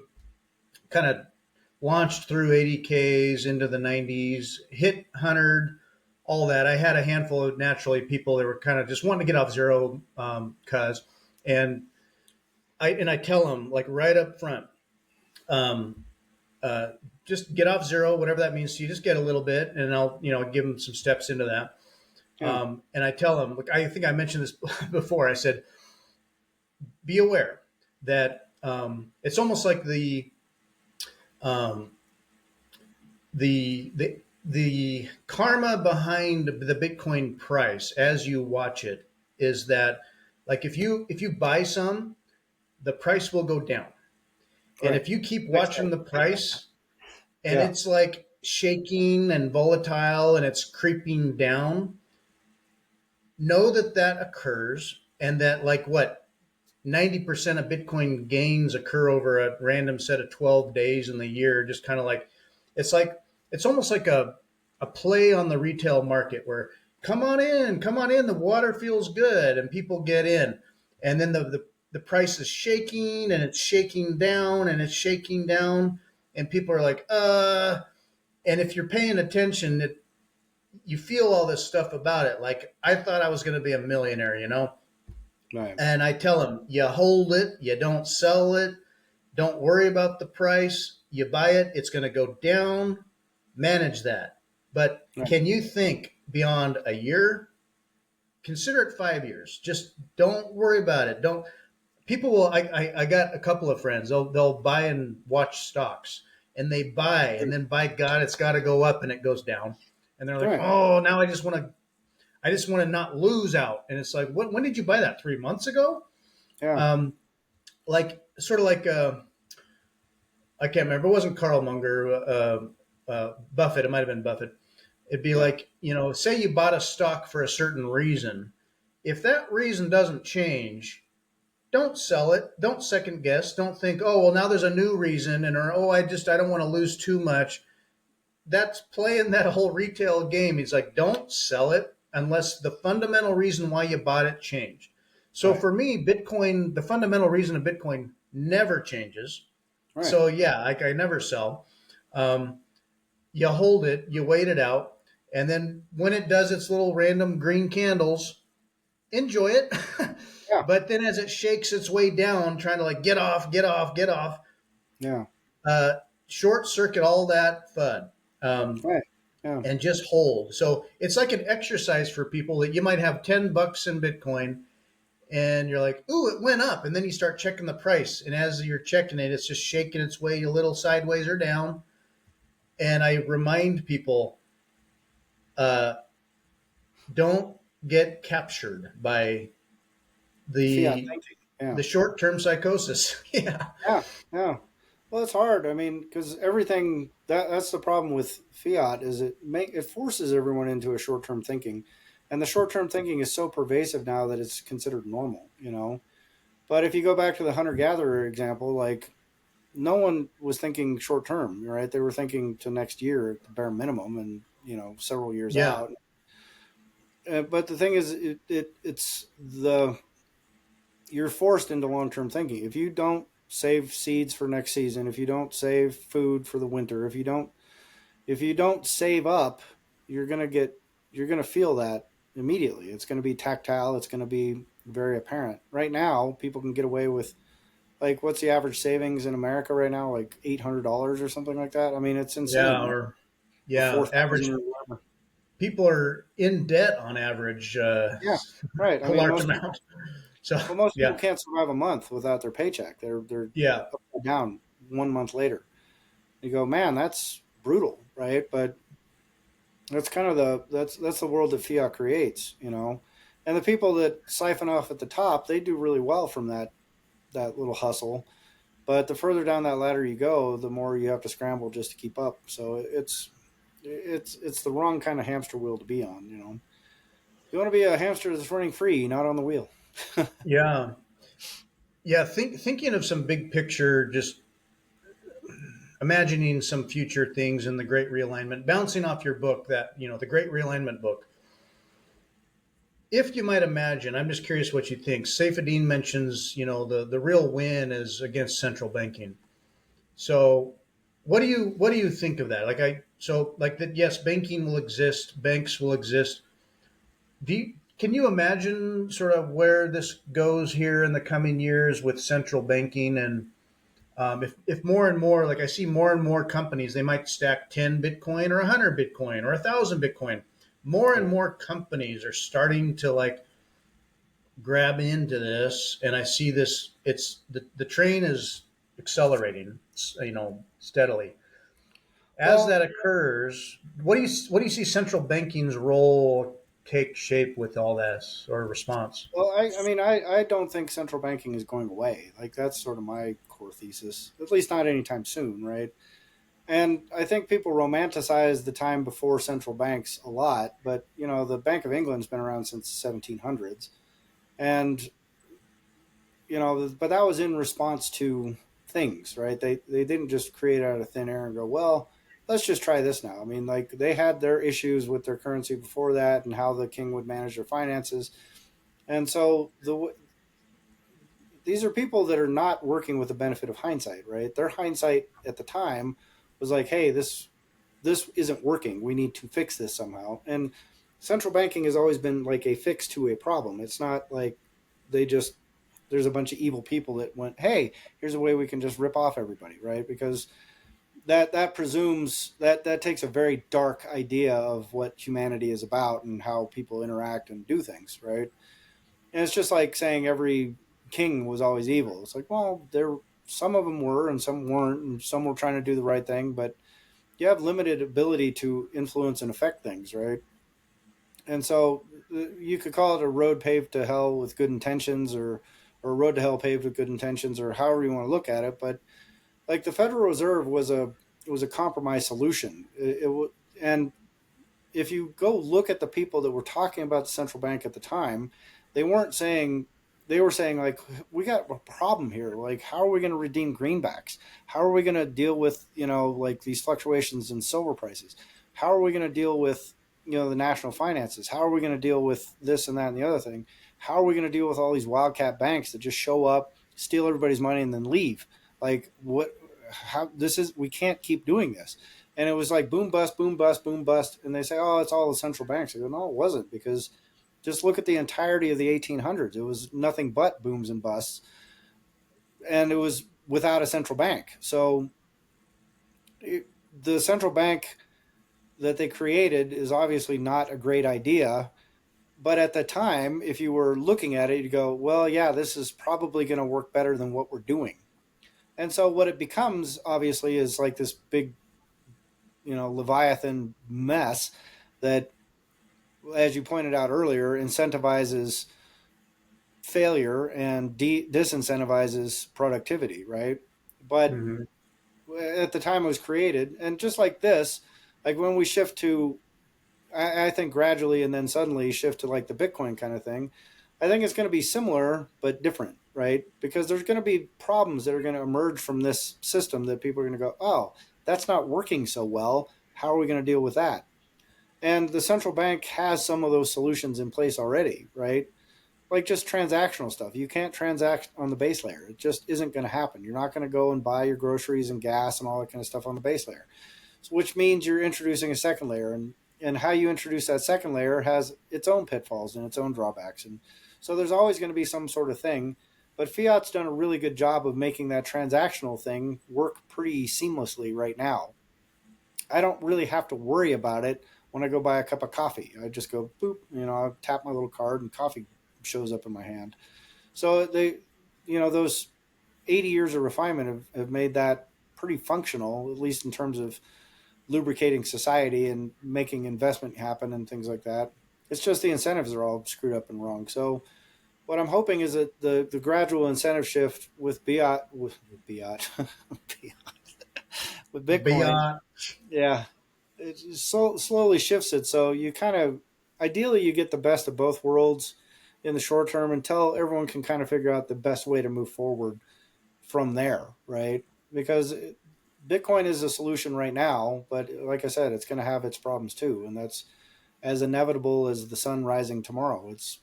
kind of launched through 80Ks into the 90s, hit 100, all that. I had a handful of naturally people that were kind of just wanting to get off zero, cause, and I tell them like right up front, um, uh, just get off zero, whatever that means to you. Just get a little bit, and I'll give them some steps into that. Yeah. And I tell them, look, I think I mentioned this before. I said, be aware that it's almost like um, the karma behind the Bitcoin price as you watch it is that, like, if you buy some, the price will go down, and Right. if you keep Next day. watching the price and Yeah. it's like shaking and volatile and it's creeping down, know that that occurs, and that like what 90% of Bitcoin gains occur over a random set of 12 days in the year. Just kind of it's like, it's almost like a play on the retail market where come on in, the water feels good, and people get in. And then the price is shaking and it's shaking down and it's shaking down. And people are like, and if you're paying attention, you feel all this stuff about it. Like, I thought I was going to be a millionaire, Right. and I tell them, you hold it, you don't sell it, don't worry about the price. You buy it, it's going to go down. Manage that. But Right. can you think beyond a year? Consider it 5 years. Just don't worry about it. Don't. People will. I got a couple of friends. They'll buy and watch stocks, and they buy, and then by God, it's got to go up, and it goes down, and they're like, Right. oh, now I just want to not lose out. And it's like, when did you buy that? 3 months ago? Yeah. Um, like sort of like I can't remember. It wasn't Carl Munger, Buffett. It might have been Buffett. It'd be Yeah. like, say you bought a stock for a certain reason. If that reason doesn't change, don't sell it. Don't second guess. Don't think, oh well, now there's a new reason, and or oh, I don't want to lose too much. That's playing that whole retail game. He's like, don't sell it unless the fundamental reason why you bought it changed. So Right. for me, Bitcoin, the fundamental reason of Bitcoin never changes. Right. So yeah, like I never sell. Um, you hold it, you wait it out, and then when it does its little random green candles, enjoy it. Yeah. But then as it shakes its way down, trying to like get off, get off, get off, Yeah. uh, short circuit all that FUD. Right. Yeah. And just hold. So it's like an exercise for people that you might have $10 in Bitcoin, and you're like, ooh, it went up. And then you start checking the price. And as you're checking it, it's just shaking its way a little sideways or down. And I remind people, uh, don't get captured by Fiat the thinking. Yeah. the short term psychosis. Yeah. Yeah. Yeah. Well, it's hard. I mean, because everything that's the problem with fiat is it forces everyone into a short term thinking, and the short term thinking is so pervasive now that it's considered normal. But if you go back to the hunter gatherer example, like, no one was thinking short term, right? They were thinking to next year at the bare minimum, and several years Yeah. out. But the thing is, it's the you're forced into long term thinking. If you don't save seeds for next season, if you don't save food for the winter, if you don't save up, you're gonna get you're gonna feel that immediately. It's gonna be tactile. It's gonna be very apparent. Right now, people can get away with like what's the average savings in America right now? Like $800 or something like that. I mean, it's Yeah, insane. or Or yeah, 4,000 average or whatever. people are in debt on average, Yeah, right. I a mean, large amount. So most people yeah, can't survive a month without their paycheck. They're yeah, upside down 1 month later. You go, man, that's brutal, right? But that's kind of that's the world that fiat creates, you know. And the people that siphon off at the top, they do really well from that little hustle. But the further down that ladder you go, the more you have to scramble just to keep up. So it's the wrong kind of hamster wheel to be on, you know. You want to be a hamster that's running free, not on the wheel. yeah, yeah. Thinking of some big picture, just imagining some future things in the Great Realignment, bouncing off your book, that the Great Realignment book. If you might imagine, I'm just curious what you think. Saifedean mentions, the real win is against central banking. So, what do you think of that? Like that? Yes, banking will exist, banks will exist. Can you imagine sort of where this goes here in the coming years with central banking? And if more and more, like I see more and more companies, they might stack 10 Bitcoin or 100 Bitcoin or 1,000 Bitcoin. More and Yeah. more companies are starting to like grab into this, and I see this. It's the train is accelerating, steadily. As that Well, occurs, what do you see central banking's role take shape with all this or response? I mean, I don't think central banking is going away. Like that's sort of my core thesis, at least not anytime soon, right? And I think people romanticize the time before central banks a lot, but you know, the Bank of England's been around since the 1700s, and you know, but that was in response to things, right? They didn't just create out of thin air and go, well, let's just try this now. I mean, like they had their issues with their currency before that, and how the king would manage their finances, and so these are people that are not working with the benefit of hindsight, right? Their hindsight at the time was like, hey, this isn't working. We need to fix this somehow. And central banking has always been like a fix to a problem. It's not like they just there's a bunch of evil people that went, hey, here's a way we can just rip off everybody, right? Because that presumes that takes a very dark idea of what humanity is about and how people interact and do things, right? And it's just like saying every king was always evil. It's like, well, there some of them were and some weren't, and some were trying to do the right thing, but you have limited ability to influence and affect things, right? And so you could call it a road paved to hell with good intentions, or a road to hell paved with good intentions, or however you want to look at it. But like the Federal Reserve was a compromise solution. And if you go look at the people that were talking about the central bank at the time, they weren't saying they were saying like we got a problem here. Like how are we going to redeem greenbacks? How are we going to deal with like these fluctuations in silver prices? How are we going to deal with the national finances? How are we going to deal with this and that and the other thing? How are we going to deal with all these wildcat banks that just show up, steal everybody's money, and then leave? Like what? How this is? We can't keep doing this. And it was like boom bust, boom bust, boom bust. And they say, oh, it's all the central banks. I go, no, it wasn't, because just look at the entirety of the 1800s. It was nothing but booms and busts, and it was without a central bank. So the central bank that they created is obviously not a great idea. But at the time, if you were looking at it, you'd go, well, yeah, this is probably going to work better than what we're doing. And so what it becomes, obviously, is like this big, Leviathan mess that, as you pointed out earlier, incentivizes failure and disincentivizes productivity, right? But Hmm. at the time it was created, and just like this, like when we shift to, I think gradually and then suddenly shift to like the Bitcoin kind of thing, I think it's going to be similar but different, right? Because there's going to be problems that are going to emerge from this system that people are going to go, oh, that's not working so well. How are we going to deal with that? And the central bank has some of those solutions in place already, right? Like just transactional stuff. You can't transact on the base layer. It just isn't going to happen. You're not going to go and buy your groceries and gas and all that kind of stuff on the base layer. So, which means you're introducing a second layer, and how you introduce that second layer has its own pitfalls and its own drawbacks. And so there's always going to be some sort of thing. But Fiat's done a really good job of making that transactional thing work pretty seamlessly right now. I don't really have to worry about it when I go buy a cup of coffee. I just go boop, I tap my little card and coffee shows up in my hand. So those 80 years of refinement have made that pretty functional, at least in terms of lubricating society and making investment happen and things like that. It's just the incentives are all screwed up and wrong. So what I'm hoping is that the gradual incentive shift with with Bitcoin, Beyond. yeah, it slowly shifts it. So you kind of, ideally, you get the best of both worlds in the short term until everyone can kind of figure out the best way to move forward from there, right? Because Bitcoin is a solution right now, but like I said, it's going to have its problems too, and that's as inevitable as the sun rising tomorrow. It's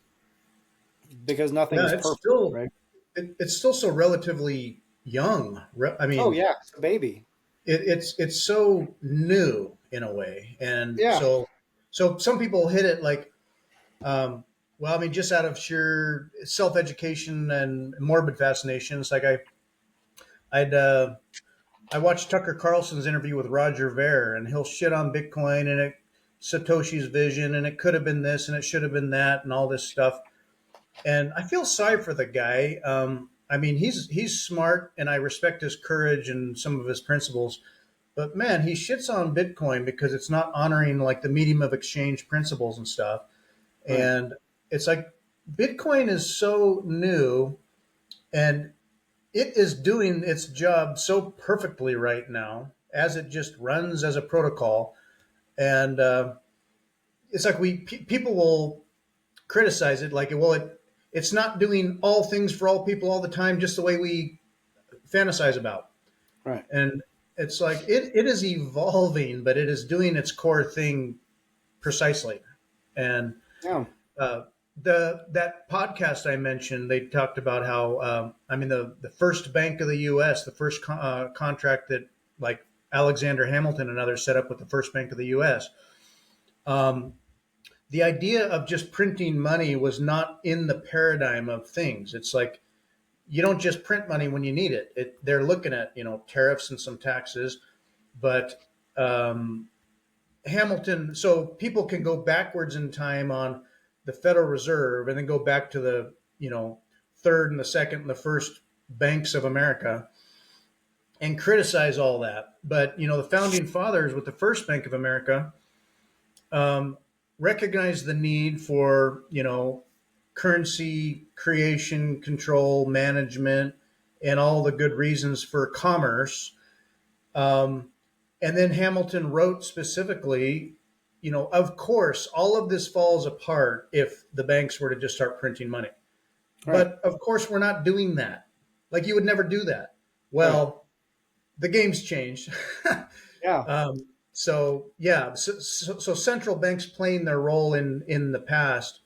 because nothing Yeah, is it's perfect, still right? it's still so relatively young. I Oh mean, yeah, it's a baby. it's so new in a way, and Yeah, so some people hit it like, um, well, I mean, just out of sheer self education and morbid fascination. It's like I'd I watched Tucker Carlson's interview with Roger Ver, and he'll shit on Bitcoin and Satoshi's vision, and it could have been this, and it should have been that, and all this stuff. And I feel sorry for the guy. I mean, he's smart, and I respect his courage and some of his principles. But man, he shits on Bitcoin because it's not honoring like the medium of exchange principles and stuff. right. And it's like Bitcoin is so new, and it is doing its job so perfectly right now as it just runs as a protocol. And it's like people will criticize it like, well, it's not doing all things for all people all the time, just the way we fantasize about. Right. And it's like it is evolving, but it is doing its core thing precisely. And Yeah. uh, the that podcast I mentioned, they talked about how I mean the first bank of the U.S., the first contract that like Alexander Hamilton and others set up with the first bank of the U.S. Um, the idea of just printing money was not in the paradigm of things. It's like you don't just print money when you need it. They're looking at tariffs and some taxes, but um, Hamilton. So people can go backwards in time on the Federal Reserve and then go back to the third and the second and the first banks of America and criticize all that. But the founding fathers with the first Bank of America um, recognized the need for currency creation, control, management, and all the good reasons for commerce. Um, and then Hamilton wrote specifically, of course, all of this falls apart if the banks were to just start printing money. Right. But of course, we're not doing that. Like you would never do that. Right. Well, the game's changed. Yeah. So yeah, so central banks playing their role in the past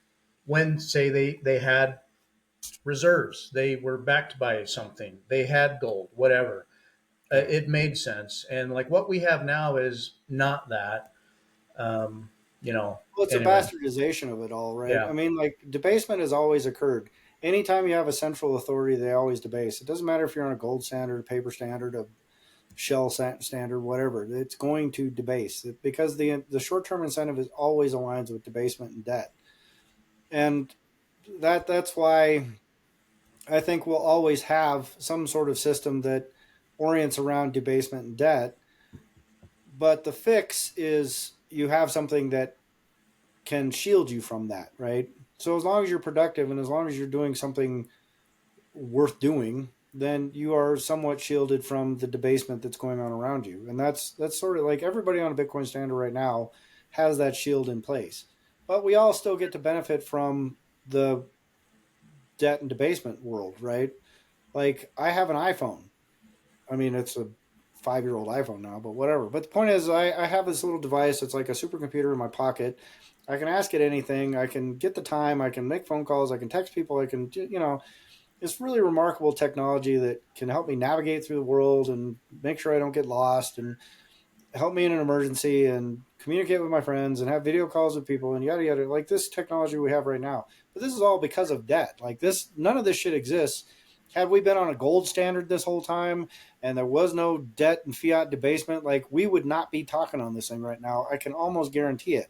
when say they had reserves, they were backed by something, they had gold, whatever. Yeah. It made sense, and like what we have now is not that. Um, you know. Well, it's a Anyway, bastardization of it all, right? yeah, I mean, like debasement has always occurred. Anytime you have a central authority, they always debase. It doesn't matter if you're on a gold standard, a paper standard, a shell standard, whatever. It's going to debase because the short term incentive is always aligns with debasement and debt, and that's why I think we'll always have some sort of system that orients around debasement and debt. But the fix is you have something that can shield you from that, right? So as long as you're productive and as long as you're doing something worth doing, then you are somewhat shielded from the debasement that's going on around you. And that's sort of like everybody on a Bitcoin standard right now has that shield in place. But we all still get to benefit from the debt and debasement world, right? Like I have an iPhone. I mean, it's a 5-year-old iPhone now, but whatever. But the point is, I have this little device. It's like a supercomputer in my pocket. I can ask it anything. I can get the time. I can make phone calls. I can text people. I can, it's really remarkable technology that can help me navigate through the world and make sure I don't get lost and help me in an emergency and communicate with my friends and have video calls with people and yada yada. Like this technology we have right now. But this is all because of debt. Like this, none of this shit exists. Had we been on a gold standard this whole time and there was no debt and fiat debasement, like we would not be talking on this thing right now. I can almost guarantee it.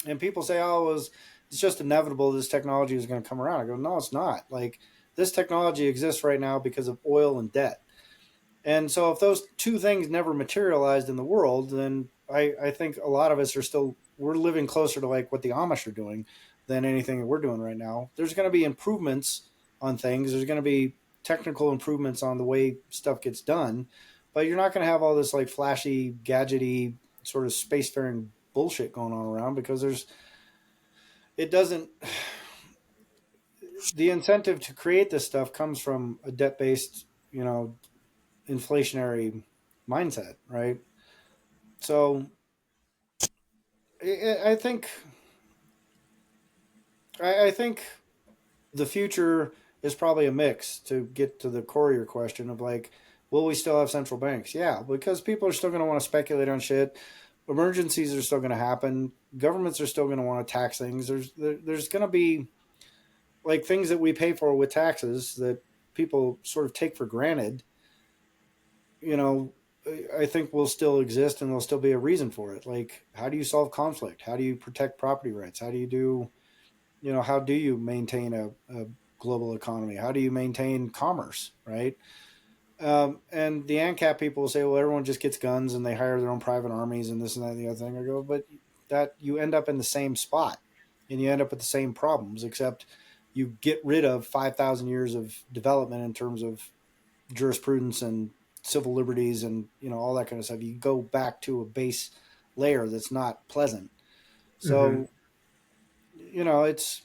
And people say, "Oh, it's just inevitable this technology is going to come around." I go, "No, it's not. Like this technology exists right now because of oil and debt." And so if those two things never materialized in the world, then I think a lot of us are still, we're living closer to like what the Amish are doing than anything that we're doing right now. There's going to be improvements on things. There's going to be technical improvements on the way stuff gets done, but you're not going to have all this like flashy, gadgety sort of spacefaring bullshit going on around because it doesn't, the incentive to create this stuff comes from a debt based, inflationary mindset, right? So I think I think the future is probably a mix to get to the core of your question of like, will we still have central banks? Yeah, because people are still going to want to speculate on shit. Emergencies are still going to happen. Governments are still going to want to tax things. There's going to be like things that we pay for with taxes that people sort of take for granted. You know, I think will still exist and there'll still be a reason for it. Like, how do you solve conflict? How do you protect property rights? How do you do, how do you maintain a global economy? How do you maintain commerce, right? And the ANCAP people will say, well, everyone just gets guns and they hire their own private armies and this and that and the other thing. I go, but that you end up in the same spot and you end up with the same problems, except you get rid of 5,000 years of development in terms of jurisprudence and civil liberties and, all that kind of stuff. You go back to a base layer that's not pleasant. Mm-hmm. So, it's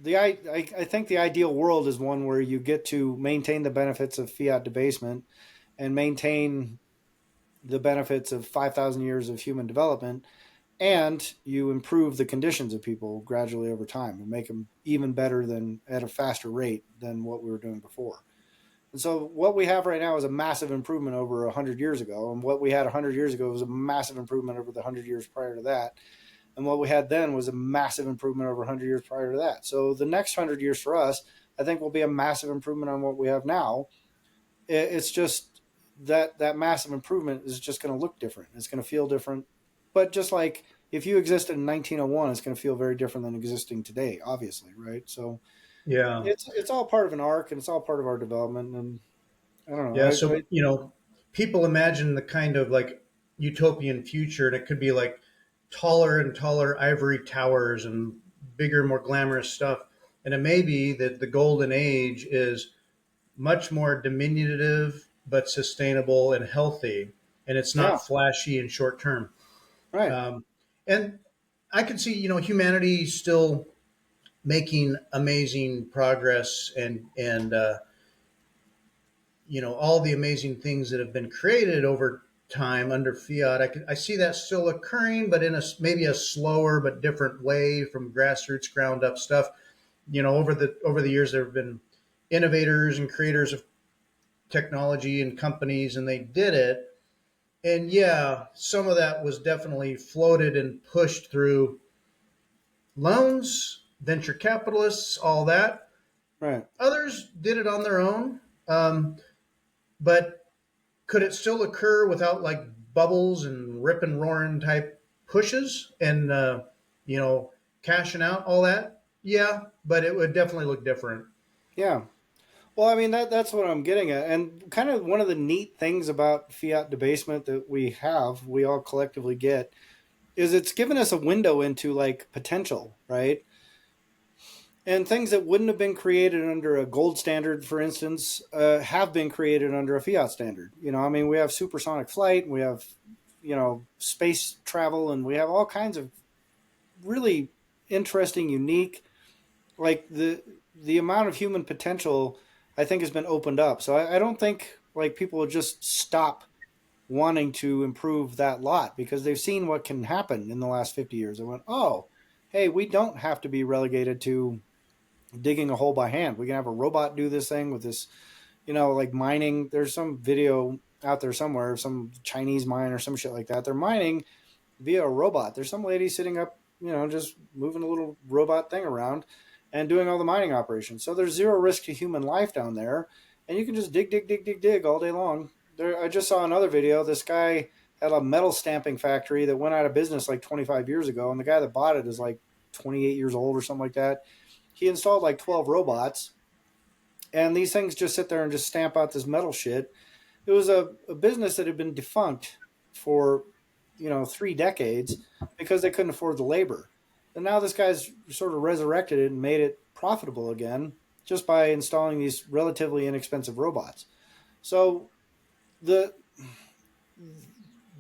I think the ideal world is one where you get to maintain the benefits of fiat debasement and maintain the benefits of 5,000 years of human development, and you improve the conditions of people gradually over time and make them even better than at a faster rate than what we were doing before. And so what we have right now is a massive improvement over 100 years ago, and what we had 100 years ago was a massive improvement over the 100 years prior to that. And what we had then was a massive improvement over 100 years prior to that. So the next 100 years for us, I think, will be a massive improvement on what we have now. It's just that massive improvement is just going to look different. It's going to feel different. But just like if you existed in 1901, it's going to feel very different than existing today, obviously, right? So Yeah. it's all part of an arc and it's all part of our development. And I don't know. Yeah. So, people imagine the kind of like utopian future, and it could be like taller and taller ivory towers and bigger, more glamorous stuff. And it may be that the golden age is much more diminutive, but sustainable and healthy. And it's Yeah, not flashy and short term. right. Um, and I can see, humanity still making amazing progress and all the amazing things that have been created over time under fiat. I see that still occurring, but in maybe a slower but different way from grassroots ground up stuff. Over the years there have been innovators and creators of technology and companies, and they did it. And yeah, some of that was definitely floated and pushed through loans, venture capitalists, all that. Right. Others did it on their own. But could it still occur without like bubbles and rip and roaring type pushes and cashing out all that? Yeah, but it would definitely look different. Yeah. Well, I mean that's what I'm getting at, and kind of one of the neat things about fiat debasement that we all collectively get, is it's given us a window into like potential, right? And things that wouldn't have been created under a gold standard, for instance, have been created under a fiat standard. I mean, we have supersonic flight, we have space travel, and we have all kinds of really interesting, unique, like the amount of human potential I think has been opened up. So I don't think like people will just stop. wanting to improve that lot because they've seen what can happen in the last 50 years. They went, oh, hey, we don't have to be relegated to digging a hole by hand. We can have a robot do this thing with this, like mining. There's some video out there somewhere, some Chinese mine or some shit like that. They're mining via a robot. There's some lady sitting up, just moving a little robot thing around and doing all the mining operations. So there's zero risk to human life down there. And you can just dig, dig, dig, dig, dig all day long. I just saw another video. This guy had a metal stamping factory that went out of business like 25 years ago. And the guy that bought it is like 28 years old or something like that. He installed like 12 robots. And these things just sit there and just stamp out this metal shit. It was a business that had been defunct for 3 decades because they couldn't afford the labor. And now this guy's sort of resurrected it and made it profitable again just by installing these relatively inexpensive robots. So the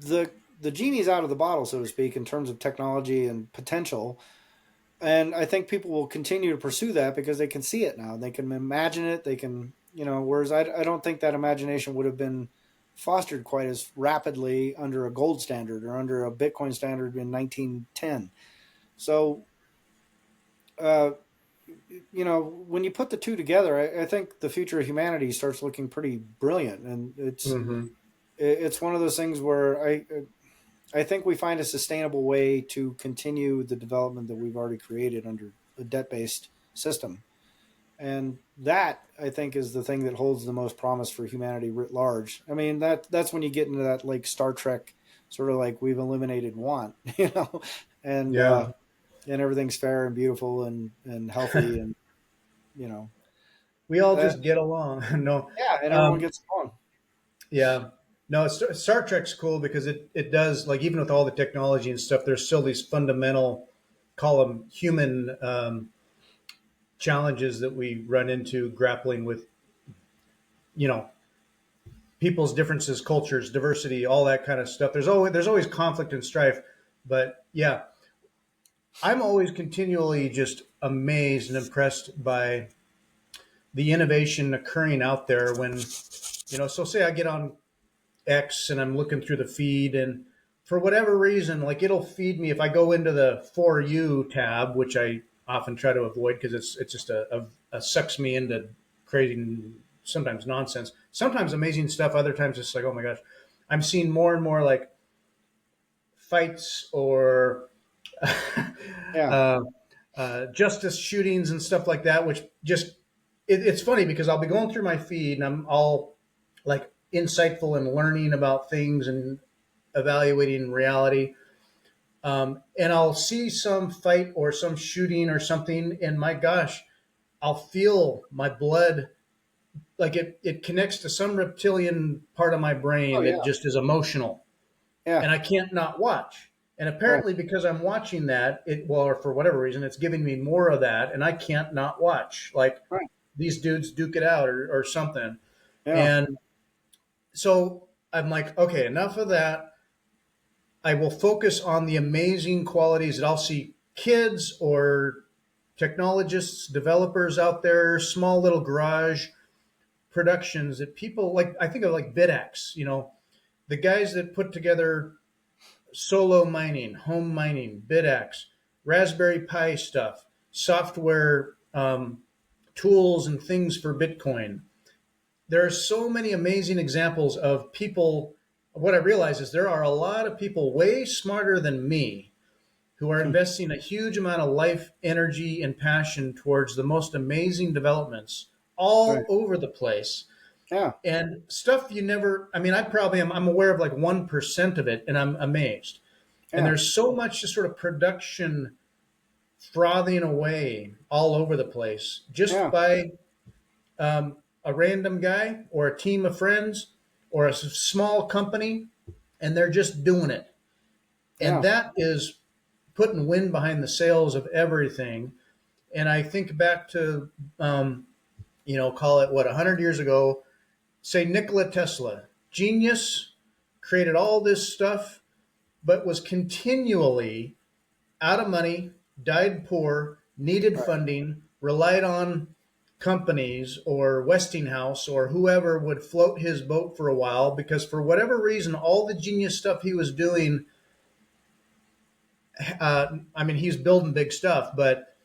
the genie's out of the bottle, so to speak, in terms of technology and potential. And I think people will continue to pursue that because they can see it now. They can imagine it. They can, whereas I don't think that imagination would have been fostered quite as rapidly under a gold standard or under a Bitcoin standard in 1910. So, uh, when you put the two together, I think the future of humanity starts looking pretty brilliant. And Mm-hmm. it's one of those things where I think we find a sustainable way to continue the development that we've already created under a debt-based system. And that, I think, is the thing that holds the most promise for humanity writ large. I mean, that's when you get into that like Star Trek sort of like we've eliminated want, and Yeah. and everything's fair and beautiful and healthy and you know We all that just get along. No. yeah, and everyone Um, gets along. yeah. No, Star Trek's cool because it does, like, even with all the technology and stuff, there's still these fundamental, call them human, challenges that we run into grappling with, you know, people's differences, cultures, diversity, all that kind of stuff. There's always conflict and strife, but yeah, I'm always continually just amazed and impressed by the innovation occurring out there when, so say I get on X and I'm looking through the feed, and for whatever reason, like, it'll feed me if I go into the For You tab, which I often try to avoid because it's just a sucks me into creating sometimes nonsense, sometimes amazing stuff, other times it's like, oh my gosh, I'm seeing more and more like fights or Yeah, uh, justice shootings and stuff like that, which just it's funny because I'll be going through my feed and I'm all like insightful and learning about things and evaluating reality. And I'll see some fight or some shooting or something, and my gosh, I'll feel my blood, like it connects to some reptilian part of my oh brain that yeah, just is emotional, yeah, and I can't not watch. And right, apparently, because I'm watching that, or for whatever reason, it's giving me more of that, and I can't not watch. Like, right, these dudes duke it out or something. yeah, And so I'm like, okay, enough of that. I will focus on the amazing qualities that I'll see kids or technologists, developers out there, small little garage productions that people like. I think of like BitX, the guys that put together solo mining, home mining, BitX, Raspberry Pi stuff, software, tools and things for Bitcoin. There are so many amazing examples of people. What I realize is there are a lot of people way smarter than me who are investing a huge amount of life, energy, and passion towards the most amazing developments right, all over the place. yeah, And stuff you never, I mean, I probably am, I'm aware of like 1% of it, and I'm amazed. And yeah, there's so much just sort of production frothing away all over the place just yeah, by a random guy or a team of friends or a small company, and they're just doing it. And yeah, that is putting wind behind the sails of everything. And I think back to, call it what, 100 years ago, say Nikola Tesla, genius, created all this stuff, but was continually out of money, died poor, needed right, funding, relied on companies or Westinghouse or whoever would float his boat for a while because for whatever reason, all the genius stuff he was doing, I mean, he's building big stuff, but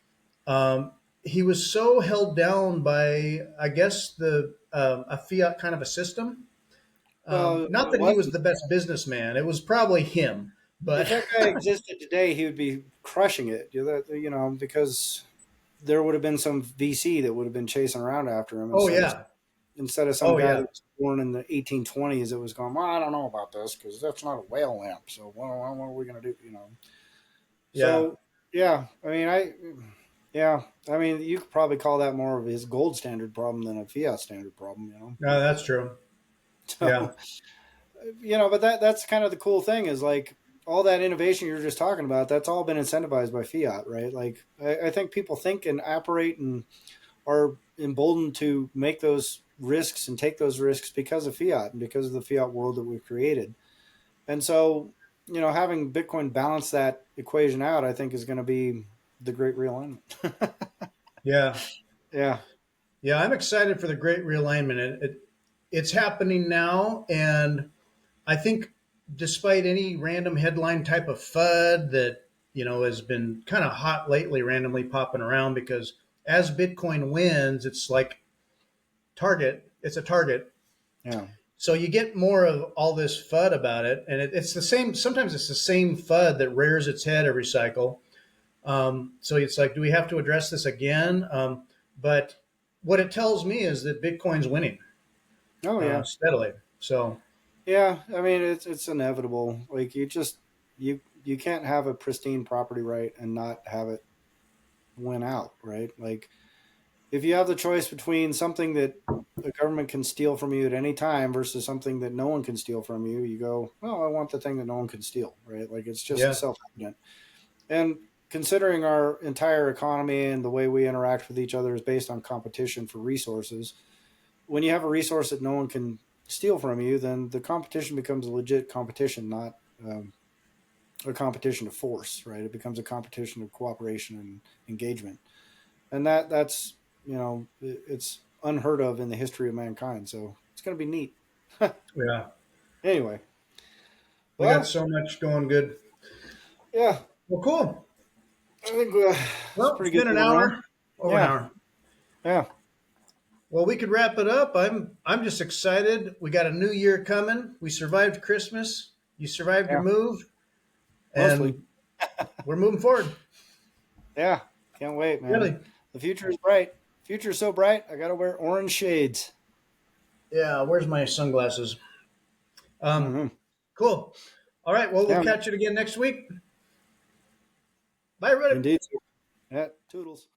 he was so held down by, I guess, the a fiat kind of a system. Well, Not it that he was wasn't. the best businessman; it was probably him. If But that guy existed today, he would be crushing it. Because there would have been some VC that would have been chasing around after him oh instead of yeah, some oh guy that yeah, was born in the 1820s that was going, well, I don't know about this because that's not a whale lamp. So what are we going to do? yeah. So yeah, yeah, I mean, you could probably call that more of his gold standard problem than a fiat standard problem. No, that's true. Yeah, So but that's kind of the cool thing is like all that innovation you're just talking about. That's all been incentivized by fiat, right? Like I think people think and operate and are emboldened to make those risks and take those risks because of fiat and because of the fiat world that we've created. And so, having Bitcoin balance that equation out, I think is going to be the great realignment. yeah, Yeah. yeah. I'm excited for the great realignment. It's happening now, and I think despite any random headline type of FUD that has been kind of hot lately, randomly popping around because as Bitcoin wins, it's like target. It's a target. Yeah. So you get more of all this FUD about it, and it's the same. Sometimes it's the same FUD that rears its head every cycle. So it's like, do we have to address this again? But what it tells me is that Bitcoin's winning Oh yeah. steadily. So Yeah. I mean, it's inevitable. Like you can't have a pristine property right and not have it win out, right? Like if you have the choice between something that the government can steal from you at any time versus something that no one can steal from you, you go, well, I want the thing that no one can steal, right? Like it's just yeah, self evident. And considering our entire economy and the way we interact with each other is based on competition for resources, when you have a resource that no one can steal from you, then the competition becomes a legit competition, not a competition of force, right? It becomes a competition of cooperation and engagement, and that's it's unheard of in the history of mankind. So it's going to be neat. yeah. Anyway, We got well, so much going good. yeah, Well, cool. I think it's a Well, it's pretty good been an little run. hour, over an Yeah, hour. yeah, Well, we could wrap it up. I'm just excited. We got a new year coming. We survived Christmas. You survived your yeah. move, Mostly, and we're moving forward. yeah. Can't wait, man. Really. The future is bright. Future's so bright. I got to wear orange shades. Yeah. Where's my sunglasses? Um, Hmm. cool. All right. Well, we'll Yeah, catch it again next week. Bye, everybody. indeed. Yeah, toodles.